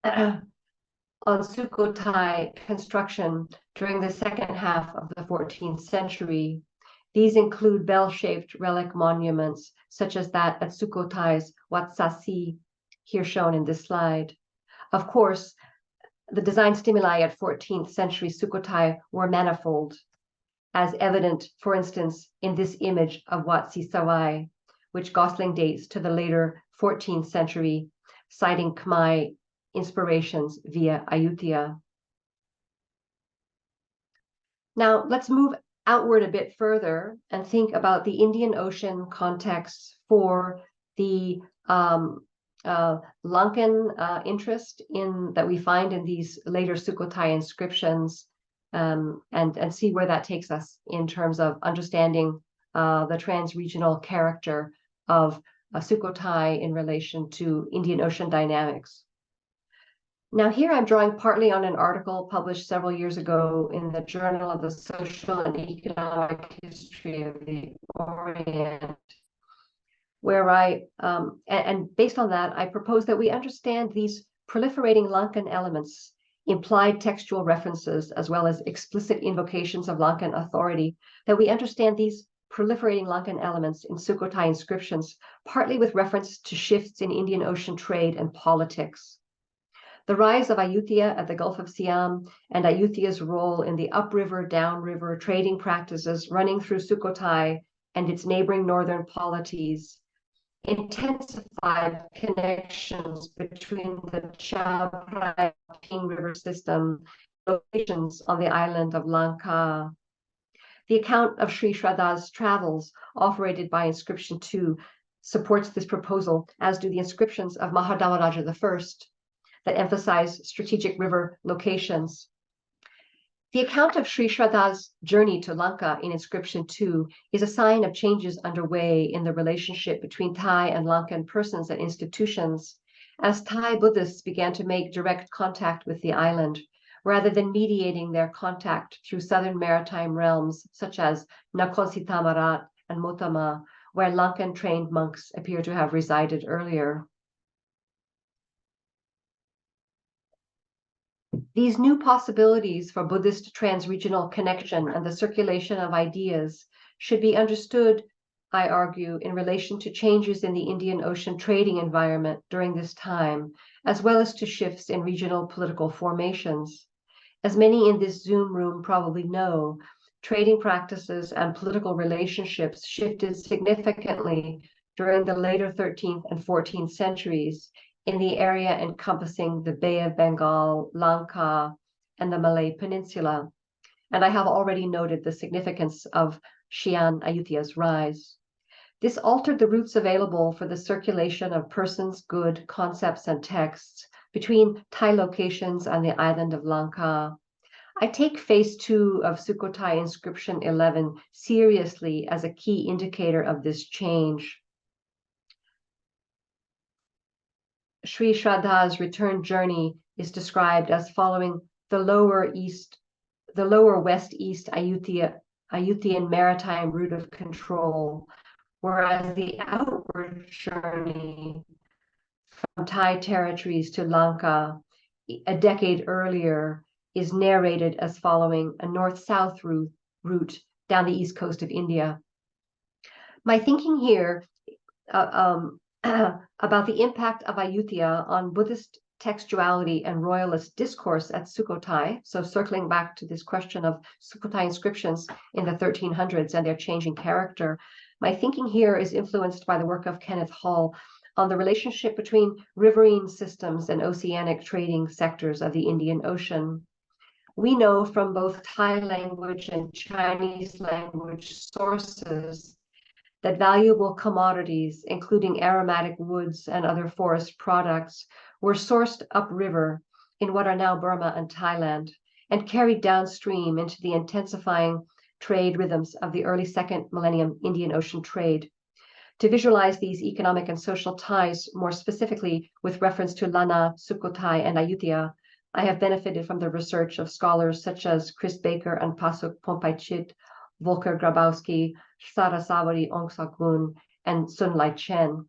On Sukhothai construction during the second half of the 14th century. These include bell-shaped relic monuments, such as that at Sukhothai's Wat Sasi, here shown in this slide. Of course, the design stimuli at 14th century Sukhothai were manifold, as evident, for instance, in this image of Wat Sisawai, which Gosling dates to the later 14th century, citing Khmer inspirations via Ayutthaya. Now, let's move outward a bit further and think about the Indian Ocean context for the Lankan interest that we find in these later Sukhothai inscriptions, and see where that takes us in terms of understanding the transregional character of Sukhothai in relation to Indian Ocean dynamics. Now here I'm drawing partly on an article published several years ago in the Journal of the Social and Economic History of the Orient, where and based on that, I propose that we understand these proliferating Lankan elements, implied textual references, as well as explicit invocations of Lankan authority, that we understand these proliferating Lankan elements in Sukhothai inscriptions, partly with reference to shifts in Indian Ocean trade and politics. The rise of Ayutthaya at the Gulf of Siam and Ayutthaya's role in the upriver, downriver trading practices running through Sukhothai and its neighboring northern polities intensified connections between the Chao River system locations on the island of Lanka. The account of Sri Shraddha's travels, operated by Inscription 2, supports this proposal, as do the inscriptions of Mahardhamaraja I, that emphasize strategic river locations. The account of Sri Shraddha's journey to Lanka in Inscription 2 is a sign of changes underway in the relationship between Thai and Lankan persons and institutions, as Thai Buddhists began to make direct contact with the island, rather than mediating their contact through southern maritime realms such as Nakhon Si Thammarat and Motama, where Lankan-trained monks appear to have resided earlier. These new possibilities for Buddhist transregional connection and the circulation of ideas should be understood, I argue, in relation to changes in the Indian Ocean trading environment during this time, as well as to shifts in regional political formations. As many in this Zoom room probably know, trading practices and political relationships shifted significantly during the later 13th and 14th centuries in the area encompassing the Bay of Bengal, Lanka, and the Malay Peninsula. and I have already noted the significance of Shih-shan Ayutthaya's rise. This altered the routes available for the circulation of persons, good, concepts, and texts between Thai locations and the island of Lanka. I take phase 2 of Sukhothai inscription 11 seriously as a key indicator of this change. Sri Shraddha's return journey is described as following the lower west-east Ayutthayan maritime route of control, whereas the outward journey from Thai territories to Lanka a decade earlier is narrated as following a north-south route down the east coast of India. My thinking here about the impact of Ayutthaya on Buddhist textuality and royalist discourse at Sukhothai, so circling back to this question of Sukhothai inscriptions in the 1300s and their changing character, my thinking here is influenced by the work of Kenneth Hall on the relationship between riverine systems and oceanic trading sectors of the Indian Ocean. We know from both Thai language and Chinese language sources that valuable commodities, including aromatic woods and other forest products, were sourced upriver in what are now Burma and Thailand and carried downstream into the intensifying trade rhythms of the early second millennium Indian Ocean trade. To visualize these economic and social ties more specifically with reference to Lanna, Sukhothai, and Ayutthaya, I have benefited from the research of scholars such as Chris Baker and Pasuk Pompaichit, Volker Grabowski, Saraswati Ongsagun, and Sun Lai Chen.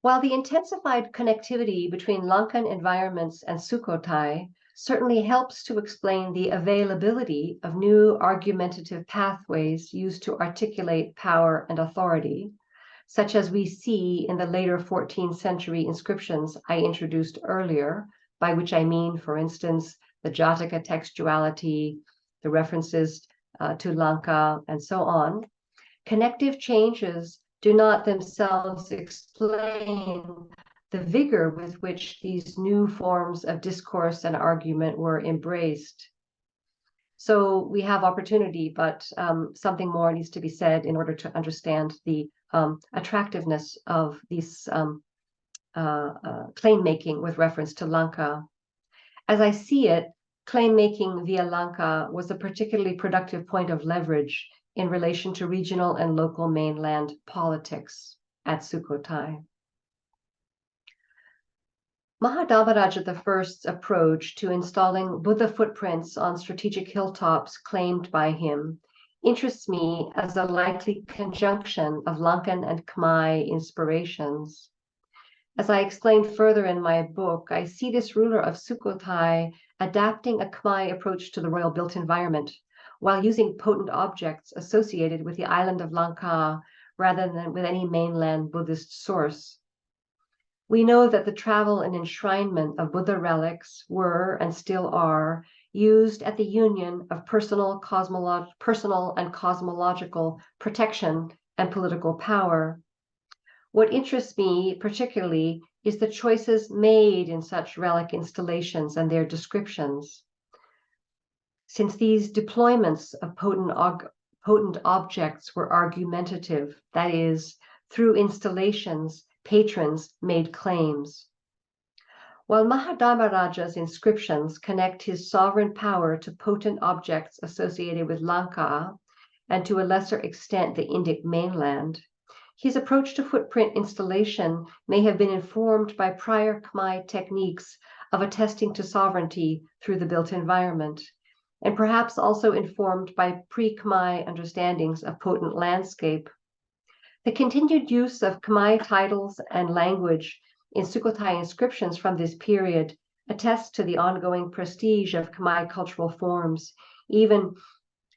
While the intensified connectivity between Lankan environments and Sukhothai certainly helps to explain the availability of new argumentative pathways used to articulate power and authority, such as we see in the later 14th century inscriptions I introduced earlier, by which I mean, for instance, the Jataka textuality, the references to Lanka, and so on, connective changes do not themselves explain the vigor with which these new forms of discourse and argument were embraced. So we have opportunity, but something more needs to be said in order to understand the attractiveness of this claim making with reference to Lanka. As I see it, claim making via Lanka was a particularly productive point of leverage in relation to regional and local mainland politics at Sukhothai. Mahadharmaraja I's approach to installing Buddha footprints on strategic hilltops claimed by him interests me as a likely conjunction of Lankan and Khmer inspirations. As I explained further in my book, I see this ruler of Sukhothai adapting a Khmer approach to the royal built environment while using potent objects associated with the island of Lanka rather than with any mainland Buddhist source. We know that the travel and enshrinement of Buddha relics were and still are used at the union of personal and cosmological protection and political power. What interests me particularly is the choices made in such relic installations and their descriptions. Since these deployments of potent objects were argumentative, that is, through installations, patrons made claims. While Mahadharmaraja's inscriptions connect his sovereign power to potent objects associated with Lanka and to a lesser extent the Indic mainland, his approach to footprint installation may have been informed by prior Khmer techniques of attesting to sovereignty through the built environment, and perhaps also informed by pre-Khmer understandings of potent landscape. The continued use of Khmer titles and language in Sukhothai inscriptions from this period attests to the ongoing prestige of Khmer cultural forms, even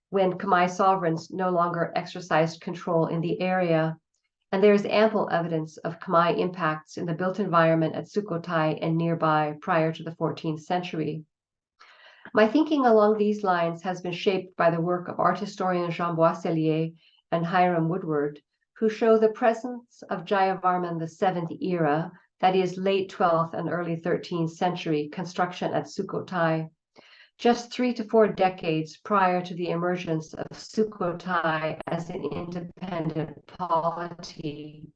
when Khmer sovereigns no longer exercised control in the area. And there is ample evidence of Khmer impacts in the built environment at Sukhothai and nearby prior to the 14th century. My thinking along these lines has been shaped by the work of art historian Jean Boisselier and Hiram Woodward, who show the presence of Jayavarman VII era that is late 12th and early 13th century construction at Sukhothai, just 3 to 4 decades prior to the emergence of Sukhothai as an independent polity.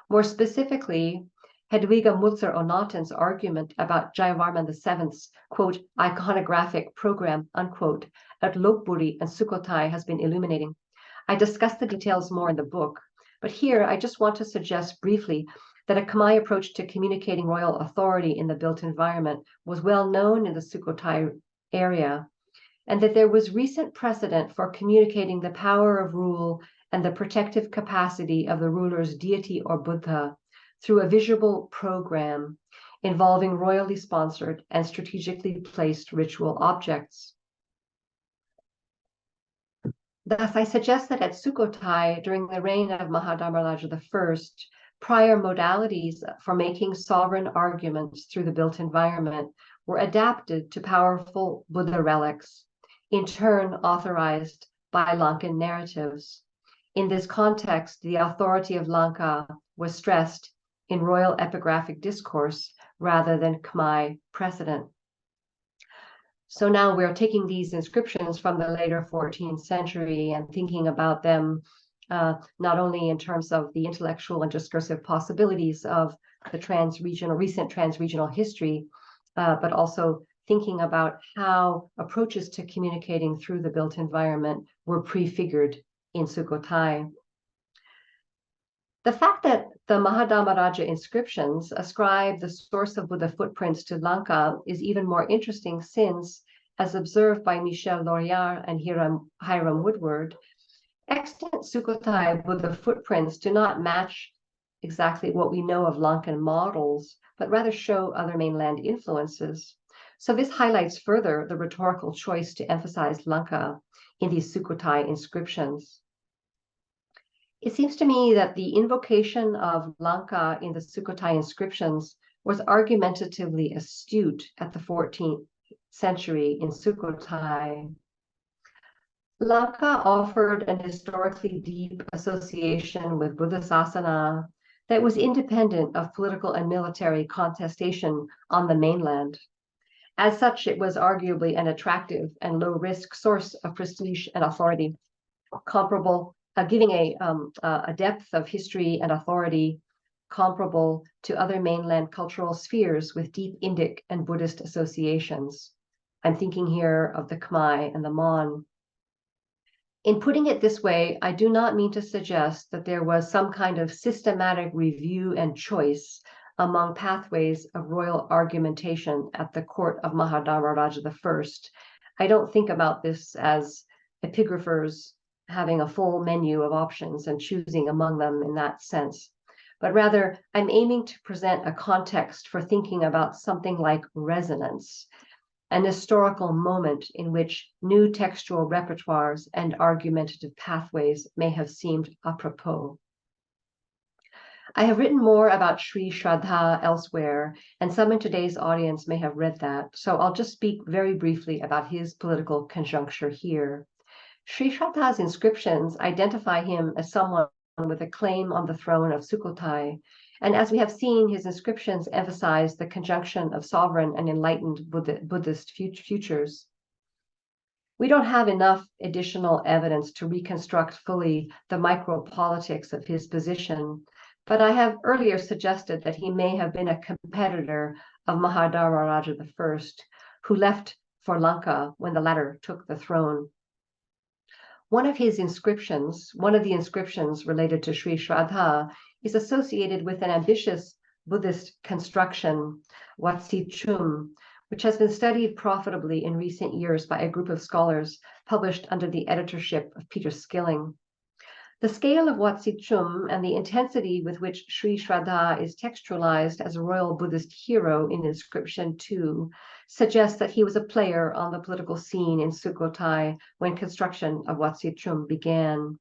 More specifically, Hedwiga Mulzer-Onaten's argument about Jayavarman VII's, quote, iconographic program, unquote, at Lopburi and Sukhothai has been illuminating. I discuss the details more in the book, but here I just want to suggest briefly that a Khmer approach to communicating royal authority in the built environment was well known in the Sukhothai area, and that there was recent precedent for communicating the power of rule and the protective capacity of the ruler's deity or Buddha through a visual program involving royally sponsored and strategically placed ritual objects. Thus, I suggest that at Sukhothai, during the reign of Mahadharmaraja I, prior modalities for making sovereign arguments through the built environment were adapted to powerful Buddha relics, in turn authorized by Lankan narratives. In this context, the authority of Lanka was stressed in royal epigraphic discourse rather than Khmer precedent. So now we're taking these inscriptions from the later 14th century and thinking about them not only in terms of the intellectual and discursive possibilities of the recent transregional history, but also thinking about how approaches to communicating through the built environment were prefigured in Sukhothai. The fact that the Mahadharmaraja inscriptions ascribe the source of Buddha footprints to Lanka is even more interesting since, as observed by Michel Lauriard and Hiram Woodward, extant Sukhothai Buddha footprints do not match exactly what we know of Lankan models, but rather show other mainland influences. So this highlights further the rhetorical choice to emphasize Lanka in these Sukhothai inscriptions. It seems to me that the invocation of Lanka in the Sukhothai inscriptions was argumentatively astute at the 14th century in Sukhothai. Lanka offered an historically deep association with Buddhasasana that was independent of political and military contestation on the mainland. As such, it was arguably an attractive and low-risk source of prestige and authority, comparable giving a depth of history and authority comparable to other mainland cultural spheres with deep Indic and Buddhist associations. I'm thinking here of the Khmer and the Mon. In putting it this way, I do not mean to suggest that there was some kind of systematic review and choice among pathways of royal argumentation at the court of Mahadharmaraja I. I don't think about this as epigraphers having a full menu of options and choosing among them in that sense, but rather I'm aiming to present a context for thinking about something like resonance, an historical moment in which new textual repertoires and argumentative pathways may have seemed apropos. I have written more about Sri Shraddha elsewhere, and some in today's audience may have read that, so I'll just speak very briefly about his political conjuncture here. Sri Shraddha's inscriptions identify him as someone with a claim on the throne of Sukhothai, and as we have seen, his inscriptions emphasize the conjunction of sovereign and enlightened Buddhist futures. We don't have enough additional evidence to reconstruct fully the micropolitics of his position, but I have earlier suggested that he may have been a competitor of Mahadharmaraja I, who left for Lanka when the latter took the throne. One of the inscriptions related to Sri Shraddha is associated with an ambitious Buddhist construction, Wat Si Chum, which has been studied profitably in recent years by a group of scholars published under the editorship of Peter Skilling. The scale of Wat Si Chum and the intensity with which Sri Shraddha is textualized as a royal Buddhist hero in Inscription 2 suggests that he was a player on the political scene in Sukhothai when construction of Wat Si Chum began.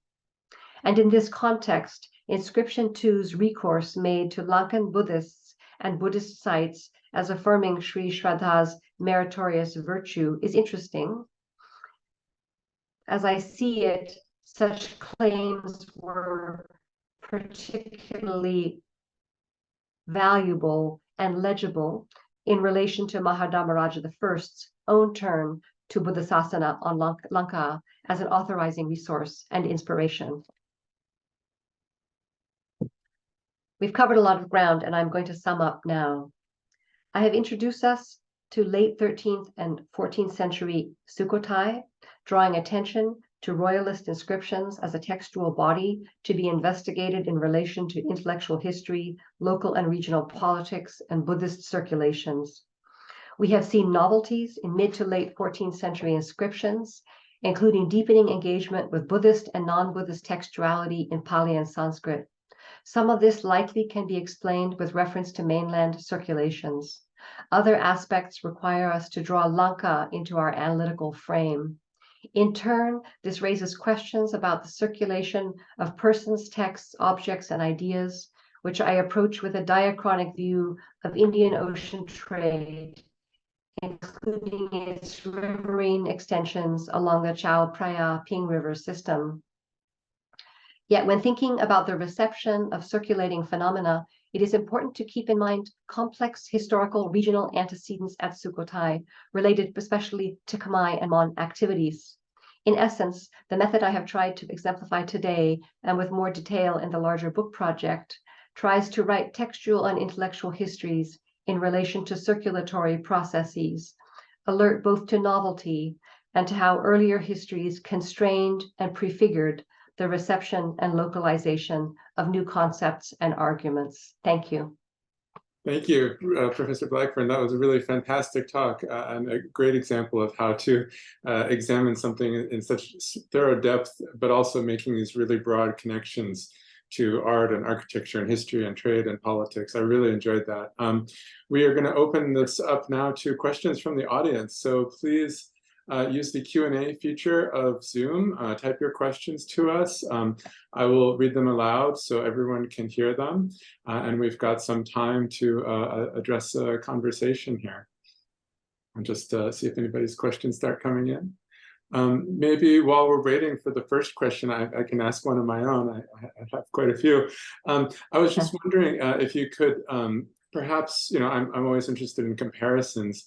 And in this context, Inscription 2's recourse made to Lankan Buddhists and Buddhist sites as affirming Sri Shraddha's meritorious virtue is interesting. As I see it, such claims were particularly valuable, and legible in relation to Mahadharmaraja I's own turn to Buddhasasana on Lanka as an authorizing resource and inspiration. We've covered a lot of ground, and I'm going to sum up now. I have introduced us to late 13th and 14th century Sukhothai, drawing attention to royalist inscriptions as a textual body to be investigated in relation to intellectual history, local and regional politics, and Buddhist circulations. We have seen novelties in mid to late 14th century inscriptions, including deepening engagement with Buddhist and non-Buddhist textuality in Pali and Sanskrit. Some of this likely can be explained with reference to mainland circulations. Other aspects require us to draw Lanka into our analytical frame. In turn, this raises questions about the circulation of persons, texts, objects, and ideas, which I approach with a diachronic view of Indian Ocean trade, including its riverine extensions along the Chao Phraya Ping River system. Yet when thinking about the reception of circulating phenomena, it is important to keep in mind complex historical regional antecedents at Sukhothai, related especially to Khmer and Mon activities. In essence, the method I have tried to exemplify today, and with more detail in the larger book project, tries to write textual and intellectual histories in relation to circulatory processes, alert both to novelty and to how earlier histories constrained and prefigured the reception and localization of new concepts and arguments. Thank you. Thank you, Professor Blackburn. That was a really fantastic talk and a great example of how to examine something in such thorough depth, but also making these really broad connections to art and architecture and history and trade and politics. I really enjoyed that. We are going to open this up now to questions from the audience. So please use the Q&A feature of Zoom. Type your questions to us. I will read them aloud so everyone can hear them. And we've got some time to address a conversation here. I'll just see if anybody's questions start coming in. Maybe while we're waiting for the first question, I can ask one of my own. I have quite a few. I was just wondering if you could perhaps, I'm always interested in comparisons,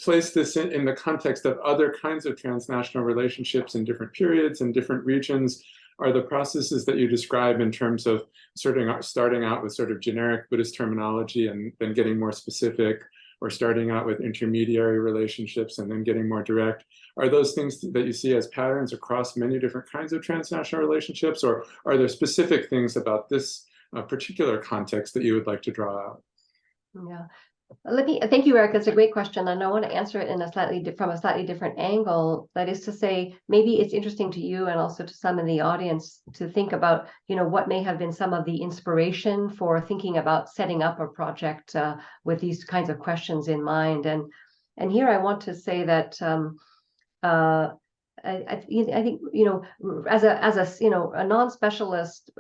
place this in the context of other kinds of transnational relationships in different periods and different regions. Are the processes that you describe in terms of starting out with sort of generic Buddhist terminology and then getting more specific, or starting out with intermediary relationships and then getting more direct, are those things that you see as patterns across many different kinds of transnational relationships, or are there specific things about this particular context that you would like to draw out? Yeah, thank you, Eric. That's a great question, and I want to answer it in from a slightly different angle. That is to say, maybe it's interesting to you and also to some in the audience to think about, what may have been some of the inspiration for thinking about setting up a project with these kinds of questions in mind. And here I want to say that I think as a non-specialist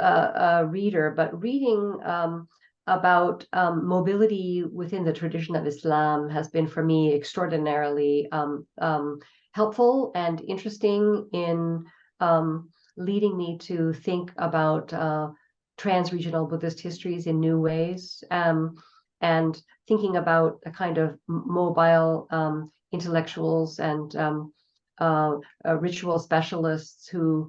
reader, but reading about mobility within the tradition of Islam has been for me extraordinarily helpful and interesting in leading me to think about transregional Buddhist histories in new ways, and thinking about a kind of mobile intellectuals and ritual specialists who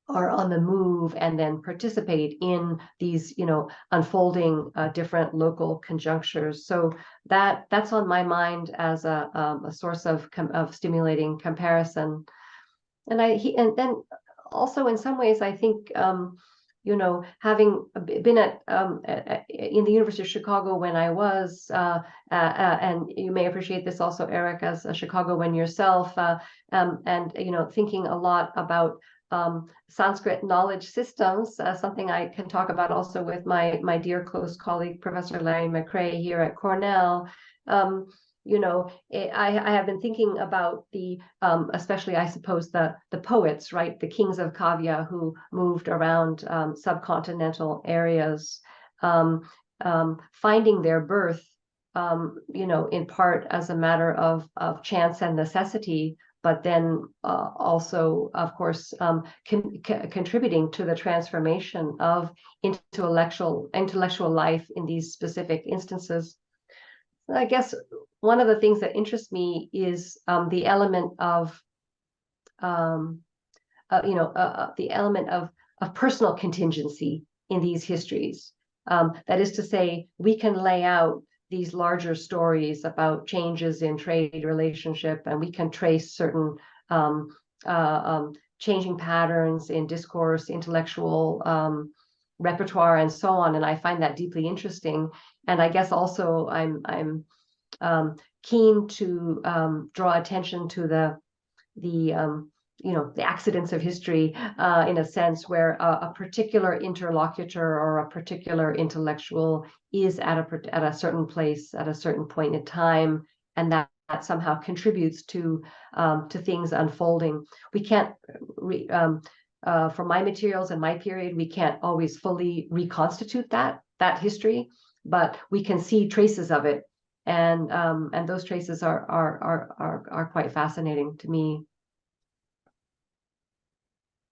are on the move and then participate in these, unfolding different local conjunctures. So that's on my mind as a source of stimulating comparison. And then also in some ways, I think, having been in the University of Chicago when I was, and you may appreciate this also, Eric, as a Chicagoan yourself, and thinking a lot about Sanskrit knowledge systems, something I can talk about also with my dear close colleague, Professor Larry McRae here at Cornell. I have been thinking about the, especially I suppose the poets, right? The kings of Kavya who moved around subcontinental areas, finding their birth, in part as a matter of chance and necessity, but then also, of course, contributing to the transformation of intellectual life in these specific instances. I guess one of the things that interests me is the element of the element of personal contingency in these histories. That is to say, we can lay out these larger stories about changes in trade relationship, and we can trace certain changing patterns in discourse, intellectual repertoire, and so on. And I find that deeply interesting. And I guess also I'm keen to draw attention to the accidents of history, in a sense, where a particular interlocutor or a particular intellectual is at a certain place at a certain point in time, and that somehow contributes to things unfolding. We can't, for my materials and my period, we can't always fully reconstitute that history, but we can see traces of it, and those traces are quite fascinating to me.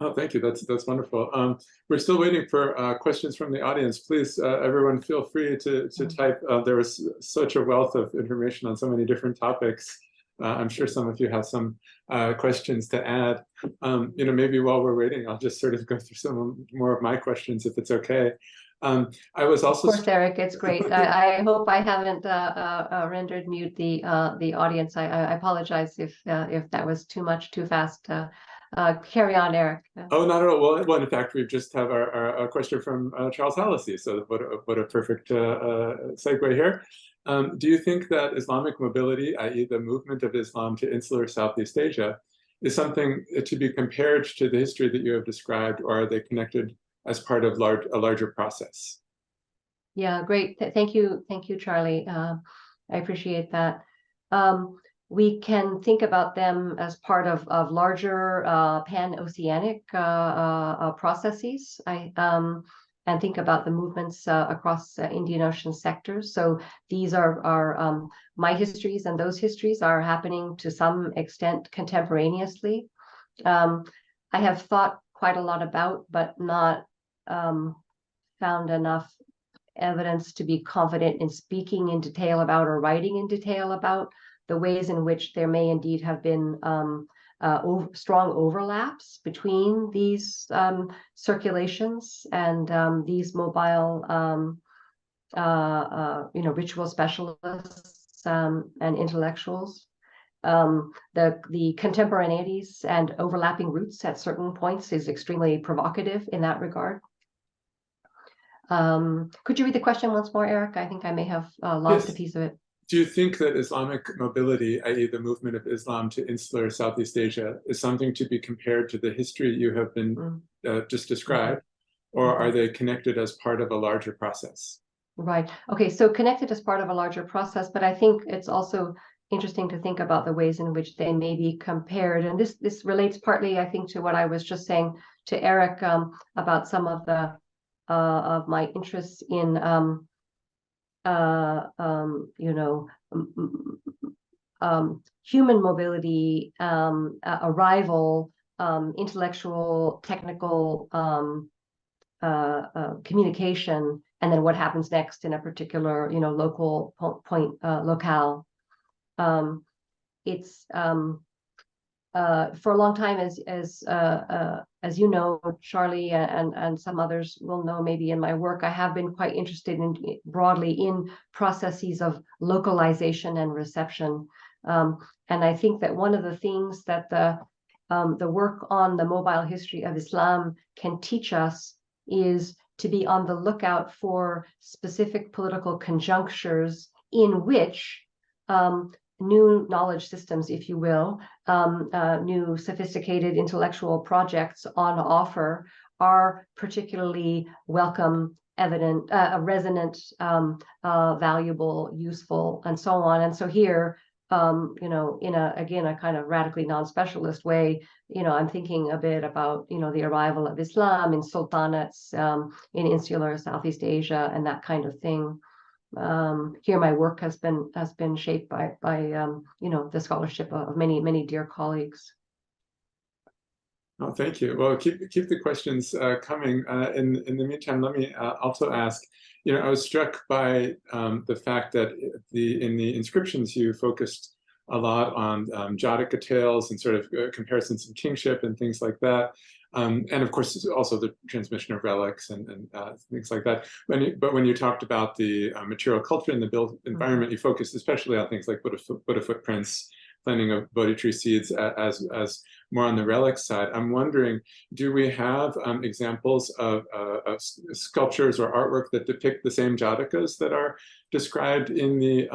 Oh, thank you. That's wonderful. We're still waiting for questions from the audience. Please, everyone, feel free to type. There was such a wealth of information on so many different topics. I'm sure some of you have some questions to add. Maybe while we're waiting, I'll just sort of go through some more of my questions, if it's okay. I was also, of course, Eric, it's great. I hope I haven't rendered mute the audience. I apologize if that was too much, too fast. Carry on, Eric. Oh, not at all. Well, in fact, we just have our question from Charles Hallisey. So what a perfect segue here. Do you think that Islamic mobility, i.e. the movement of Islam to insular Southeast Asia, is something to be compared to the history that you have described, or are they connected as part of a larger process? Yeah, great. Thank you, Charlie. I appreciate that. We can think about them as part of larger pan-oceanic processes. And think about the movements across Indian Ocean sectors. So these are my histories, and those histories are happening to some extent contemporaneously. I have thought quite a lot about, but not found enough evidence to be confident in speaking in detail about or writing in detail about the ways in which there may indeed have been strong overlaps between these circulations and these mobile, ritual specialists and intellectuals. The contemporaneities and overlapping roots at certain points is extremely provocative in that regard. Could you read the question once more, Eric? I think I may have lost a piece of it. Do you think that Islamic mobility, i.e. the movement of Islam to insular Southeast Asia, is something to be compared to the history you have been just described, or are they connected as part of a larger process? Right. Okay, so connected as part of a larger process, but I think it's also interesting to think about the ways in which they may be compared. And this relates partly, I think, to what I was just saying to Eric about some of the of my interests in human mobility, arrival, intellectual, technical communication, and then what happens next in a particular, local locale. It's for a long time, as you know, Charlie, and some others will know maybe in my work, I have been quite interested broadly in processes of localization and reception. And I think that one of the things that the work on the mobile history of Islam can teach us is to be on the lookout for specific political conjunctures in which new knowledge systems, if you will, new sophisticated intellectual projects on offer are particularly welcome, evident, resonant, valuable, useful, and so on. And so here, in a kind of radically non-specialist way, I'm thinking a bit about, the arrival of Islam in sultanates, in insular Southeast Asia, and that kind of thing. here my work has been shaped by the scholarship of many dear colleagues. Oh, thank you. Well, keep the questions coming. In the meantime, let me also ask. I was struck by the fact that in the inscriptions you focused a lot on Jataka tales and sort of comparisons of kingship and things like that. And of course, also the transmission of relics and things like that. But when you talked about the material culture and the built environment, you focused especially on things like Buddha footprints, planting of Bodhi tree seeds as more on the relic side. I'm wondering, do we have examples of sculptures or artwork that depict the same Jatakas that are described in the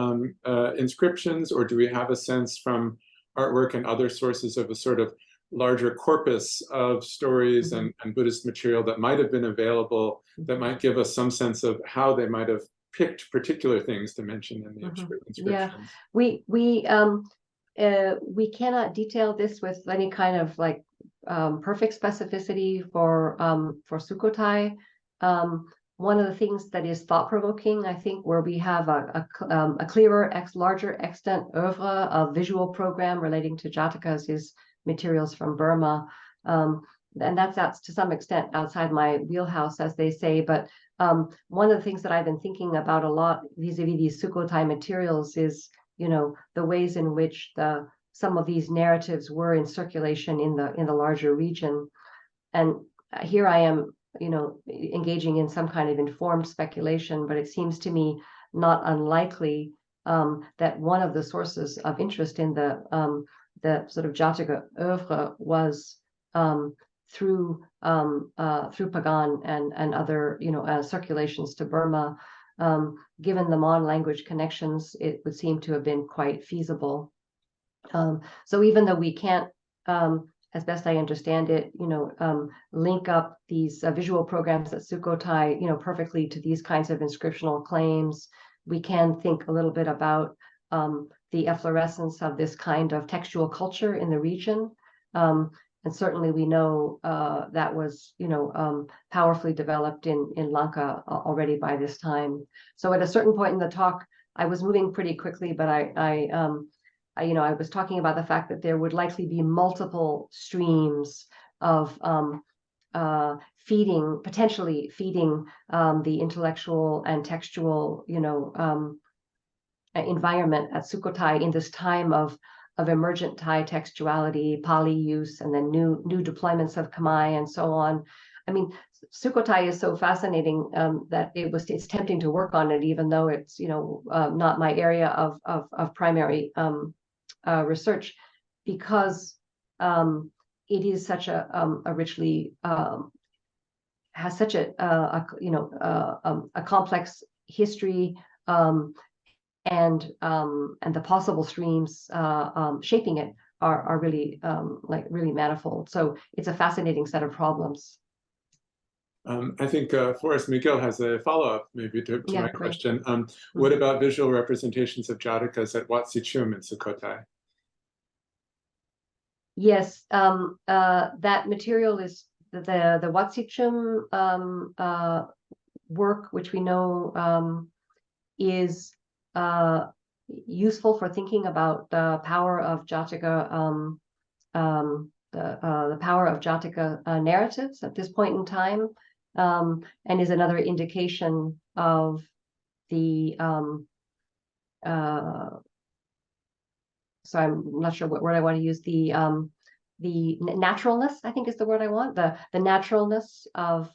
inscriptions, or do we have a sense from artwork and other sources of a sort of larger corpus of stories and Buddhist material that might have been available that might give us some sense of how they might have picked particular things to mention in the inscriptions? Yeah, we cannot detail this with any kind of perfect specificity for Sukhothai. One of the things that is thought-provoking, I think, where we have a clearer, larger extent oeuvre, a visual program relating to Jatakas, is materials from Burma. And that's to some extent outside my wheelhouse, as they say. But one of the things that I've been thinking about a lot vis-a-vis these Sukhothai materials is, the ways in which some of these narratives were in circulation in the larger region. And here I am, engaging in some kind of informed speculation, but it seems to me not unlikely that one of the sources of interest in the sort of Jataka oeuvre was through Pagan and other circulations to Burma. Given the Mon language connections, it would seem to have been quite feasible. So even though we can't, as best I understand it, link up these visual programs at Sukhothai, perfectly to these kinds of inscriptional claims, we can think a little bit about the efflorescence of this kind of textual culture in the region. And certainly we know that was, powerfully developed in Lanka already by this time. So at a certain point in the talk, I was moving pretty quickly, but I was talking about the fact that there would likely be multiple streams of potentially feeding the intellectual and textual, environment at Sukhothai in this time of emergent Thai textuality, Pali use, and then new deployments of Khmer and so on. I mean, Sukhothai is so fascinating that it's tempting to work on it, even though it's not my area of primary research, because it is such a richly has such a complex history. And the possible streams shaping it are really really manifold. So it's a fascinating set of problems. I think Forrest Miguel has a follow-up maybe to my question. What about visual representations of Jatakas at Wat Sichum in Sukhothai? Yes, that material is the Wat Sichum work, which we know is useful for thinking about the power of Jataka, the power of Jataka narratives at this point in time, and is another indication of the. So I'm not sure what word I want to use. The naturalness, I think, is the word I want. The naturalness of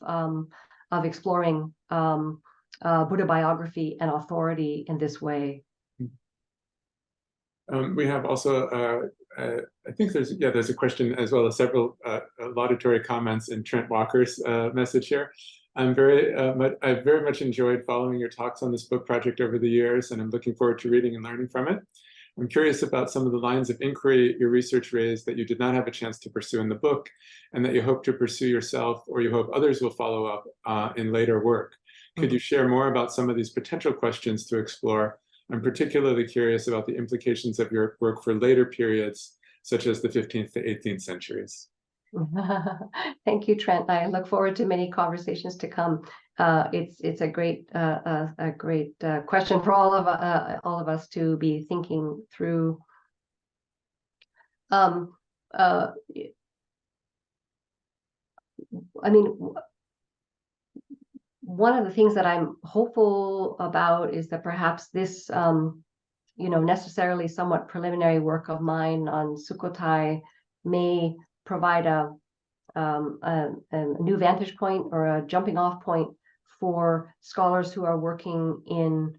exploring Buddha biography and authority in this way. We have also, I think there's a question as well as several laudatory comments in Trent Walker's message here. I've very much enjoyed following your talks on this book project over the years, and I'm looking forward to reading and learning from it. I'm curious about some of the lines of inquiry your research raised that you did not have a chance to pursue in the book, and that you hope to pursue yourself, or you hope others will follow up in later work. Could you share more about some of these potential questions to explore? I'm particularly curious about the implications of your work for later periods, such as the 15th to 18th centuries. Thank you, Trent. I look forward to many conversations to come. It's a great question for all of us to be thinking through. I mean, one of the things that I'm hopeful about is that perhaps this, necessarily somewhat preliminary work of mine on Sukhothai may provide a new vantage point or a jumping off point for scholars who are working in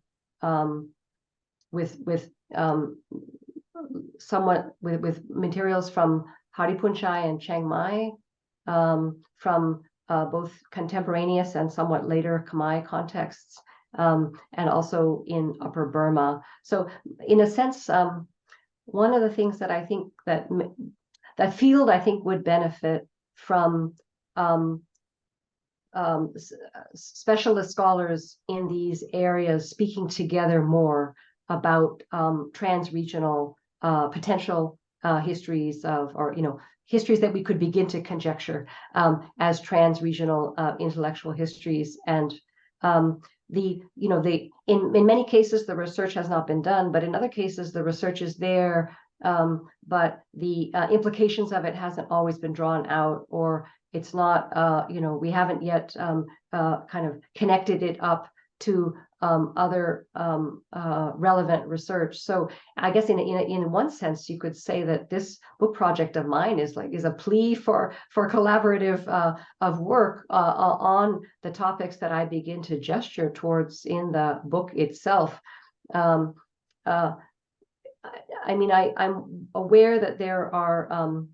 with materials from Haripunchai and Chiang Mai, from both contemporaneous and somewhat later Khmer contexts, and also in Upper Burma. So in a sense, one of the things that I think that field I think would benefit from specialist scholars in these areas speaking together more about transregional potential histories of, or histories that we could begin to conjecture as transregional intellectual histories. And in many cases the research has not been done, but in other cases the research is there, but the implications of it hasn't always been drawn out, or it's not, we haven't yet kind of connected it up to other relevant research. So I guess in one sense you could say that this book project of mine is a plea for collaborative of work on the topics that I begin to gesture towards in the book itself. I mean, I'm aware that there are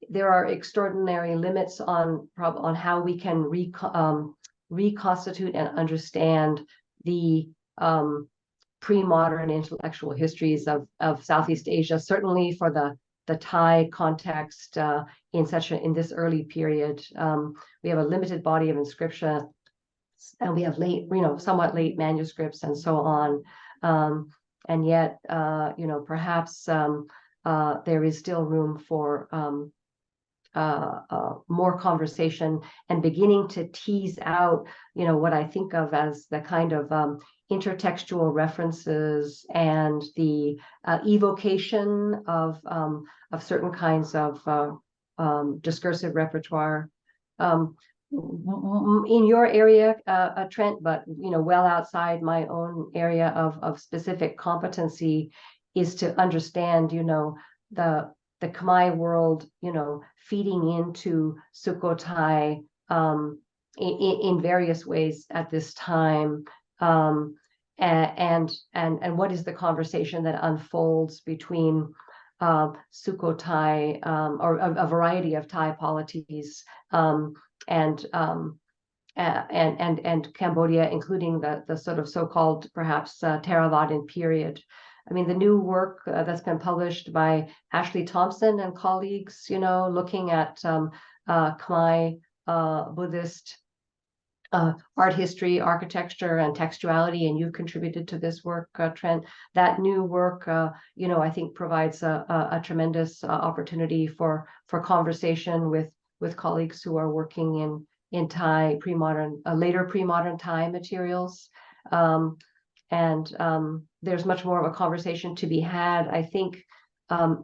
there are extraordinary limits on how we can reconstitute and understand the pre-modern intellectual histories of Southeast Asia, certainly for the Thai context in this early period. We have a limited body of inscriptions, and we have somewhat late manuscripts and so on. And yet, perhaps there is still room for more conversation and beginning to tease out, what I think of as the kind of intertextual references and the evocation of certain kinds of discursive repertoire. In your area, Trent, but well outside my own area of specific competency, is to understand, the Khmer world, feeding into Sukhothai in various ways at this time, and what is the conversation that unfolds between Sukhothai or a variety of Thai polities and Cambodia, including the sort of so-called perhaps Theravadan period. I mean, the new work that's been published by Ashley Thompson and colleagues, looking at Khmer Buddhist art history, architecture, and textuality, and you've contributed to this work, Trent. That new work, I think provides a tremendous opportunity for conversation with colleagues who are working in Thai later pre-modern Thai materials. And there's much more of a conversation to be had. I think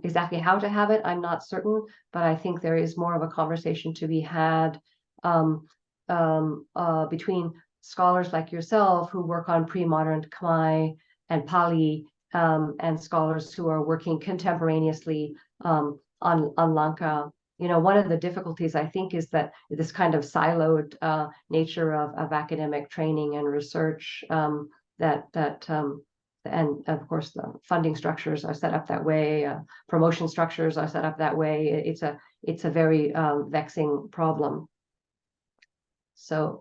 exactly how to have it, I'm not certain, but I think there is more of a conversation to be had between scholars like yourself who work on pre-modern Khmer and Pali, and scholars who are working contemporaneously on Lanka. One of the difficulties, I think, is that this kind of siloed nature of academic training and research, and of course the funding structures are set up that way, promotion structures are set up that way. It's a very vexing problem. So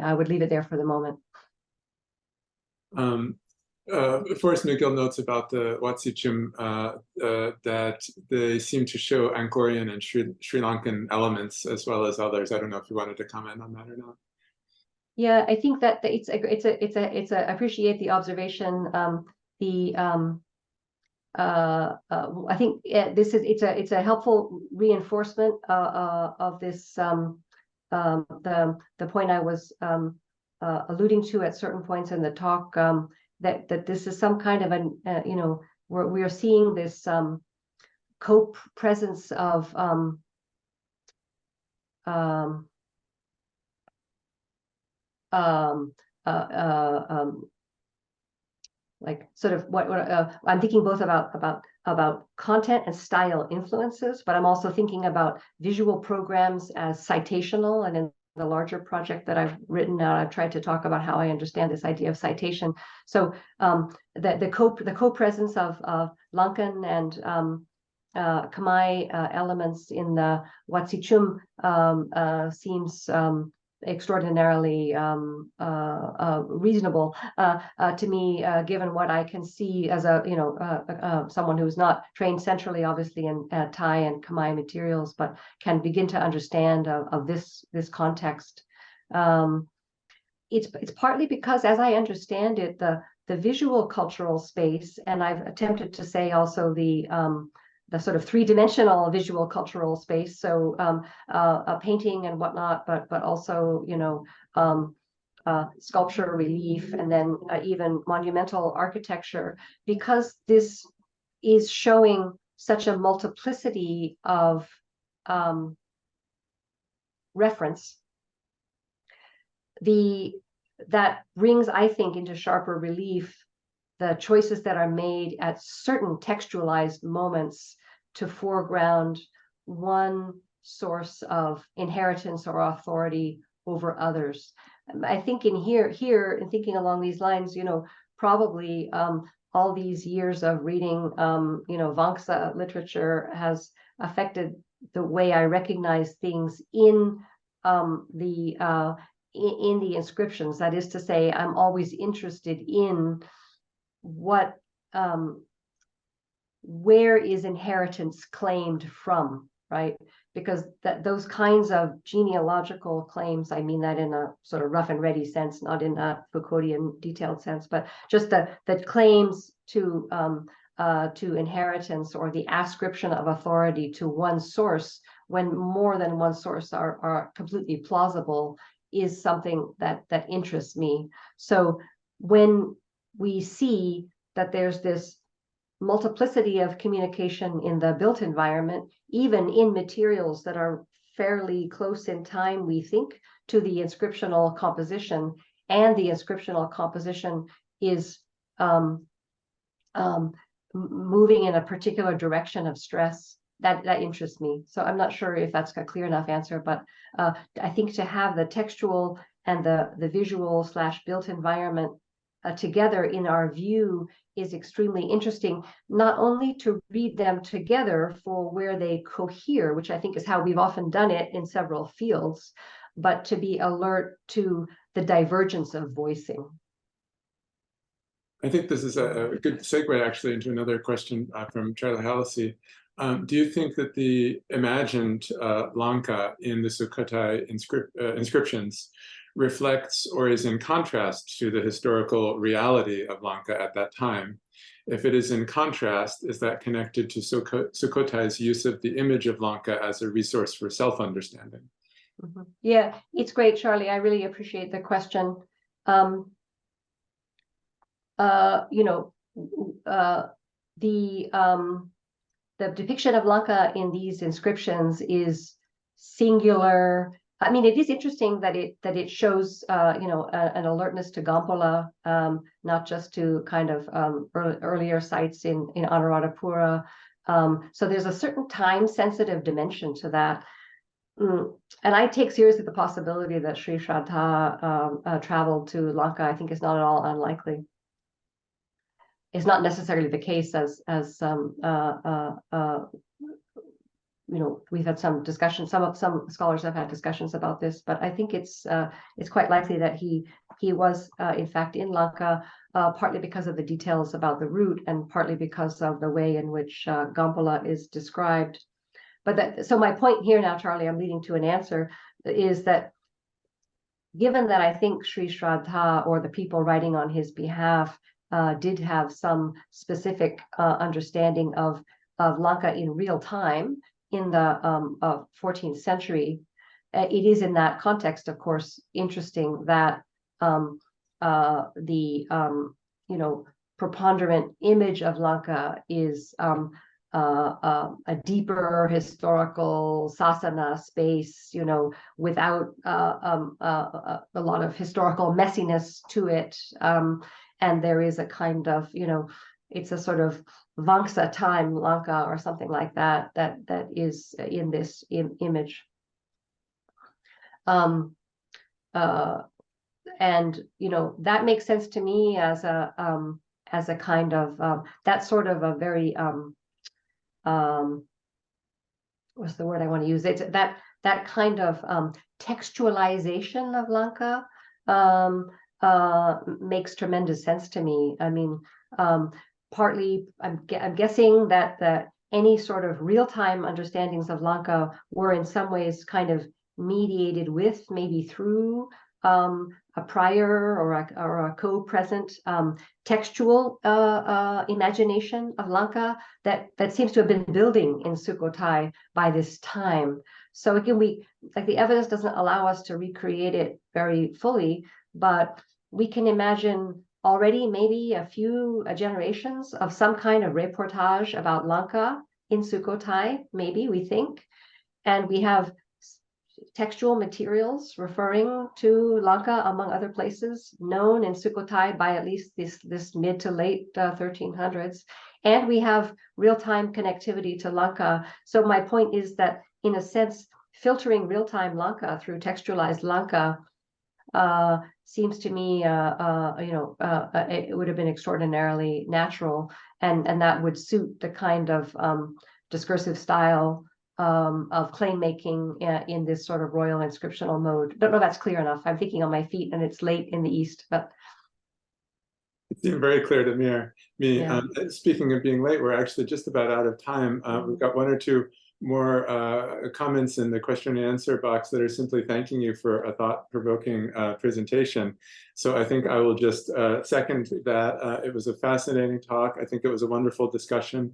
I would leave it there for the moment. Forrest McGill notes about the Watsichum that they seem to show Angkorian and Sri Lankan elements as well as others. I don't know if you wanted to comment on that or not. Yeah, I think that it's a appreciate the observation. I think it's a helpful reinforcement of this the point I was alluding to at certain points in the talk, that this is some kind of an we are seeing this co-presence of like sort of what I'm thinking both about content and style influences, but I'm also thinking about visual programs as citational. And in the larger project that I've written out, I've tried to talk about how I understand this idea of citation. So the co-presence of Lankan and Khmer elements in the Watsichum seems extraordinarily reasonable to me, given what I can see as someone who's not trained centrally, obviously, in Thai and Khmer materials, but can begin to understand of this context. It's partly because, as I understand it, the visual cultural space, and I've attempted to say also the sort of three-dimensional visual cultural space, so painting and whatnot, but also sculpture, relief, and then even monumental architecture, because this is showing such a multiplicity of reference. That brings, I think, into sharper relief the choices that are made at certain textualized moments to foreground one source of inheritance or authority over others. I think in here, in thinking along these lines, probably all these years of reading, Vangsa literature has affected the way I recognize things in the inscriptions. That is to say, I'm always interested in what where is inheritance claimed from, right? Because those kinds of genealogical claims, I mean that in a sort of rough and ready sense, not in a Foucauldian detailed sense, but just the claims to inheritance or the ascription of authority to one source, when more than one source are completely plausible, is something that interests me. So when we see that there's this multiplicity of communication in the built environment, even in materials that are fairly close in time, we think, to the inscriptional composition, and the inscriptional composition is moving in a particular direction of stress, that interests me. So I'm not sure if that's a clear enough answer, but I think to have the textual and the visual / built environment together in our view is extremely interesting, not only to read them together for where they cohere, which I think is how we've often done it in several fields, but to be alert to the divergence of voicing. I think this is a good segue actually into another question from Charlie Hallisey. Do you think that the imagined Lanka in the Sukhothai inscriptions reflects or is in contrast to the historical reality of Lanka at that time? If it is in contrast, is that connected to Sukhothai's use of the image of Lanka as a resource for self-understanding? Mm-hmm. Yeah, it's great, Charlie. I really appreciate the question. The depiction of Lanka in these inscriptions is singular. I mean, it is interesting that it shows an alertness to Gampola, not just to kind of earlier sites in Anuradhapura. So there's a certain time-sensitive dimension to that. And I take seriously the possibility that Sri Shraddha traveled to Lanka. I think is not at all unlikely. It's not necessarily the case as we've had some discussions. Some scholars have had discussions about this, but I think it's quite likely that he was in fact in Lanka, partly because of the details about the route and partly because of the way in which Gampola is described. But so my point here now, Charlie, I'm leading to an answer, is that given that I think Sri Shraddha or the people writing on his behalf did have some specific understanding of Lanka in real time in the 14th century. It is in that context, of course, interesting that preponderant image of Lanka is a deeper historical sasana space, without a lot of historical messiness to it. And there is a kind of, it's a sort of Vangsa time Lanka or something like that is in this image. And that makes sense to me as a kind of that's sort of a very what's the word I want to use? It's that kind of textualization of Lanka makes tremendous sense to me. I mean, partly I'm guessing that any sort of real-time understandings of Lanka were in some ways kind of mediated with, maybe through a prior or a co-present textual imagination of Lanka that seems to have been building in Sukhothai by this time. So again, the evidence doesn't allow us to recreate it very fully, but we can imagine already maybe a few generations of some kind of reportage about Lanka in Sukhothai, maybe, we think. And we have textual materials referring to Lanka, among other places, known in Sukhothai by at least this mid to late 1300s. And we have real-time connectivity to Lanka. So my point is that, in a sense, filtering real-time Lanka through textualized Lanka seems to me, it would have been extraordinarily natural, and that would suit the kind of discursive style of claim making in this sort of royal inscriptional mode. Don't know if that's clear enough. I'm thinking on my feet, and it's late in the East, but it seemed very clear to me. Yeah. Speaking of being late, we're actually just about out of time. We've got one or two more comments in the question and answer box that are simply thanking you for a thought-provoking presentation. So I think I will just second that. It was a fascinating talk. I think it was a wonderful discussion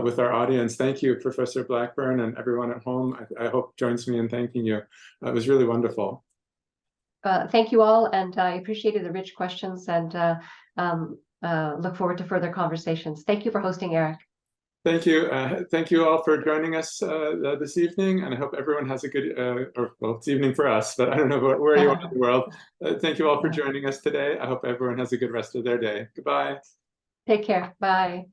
with our audience. Thank you, Professor Blackburn, and everyone at home, I hope joins me in thanking you. It was really wonderful. Thank you all, and I appreciated the rich questions, and look forward to further conversations. Thank you for hosting, Eric. Thank you. Thank you all for joining us this evening, and I hope everyone has a good, well, it's evening for us, but I don't know where you are in the world. Thank you all for joining us today. I hope everyone has a good rest of their day. Goodbye. Take care. Bye.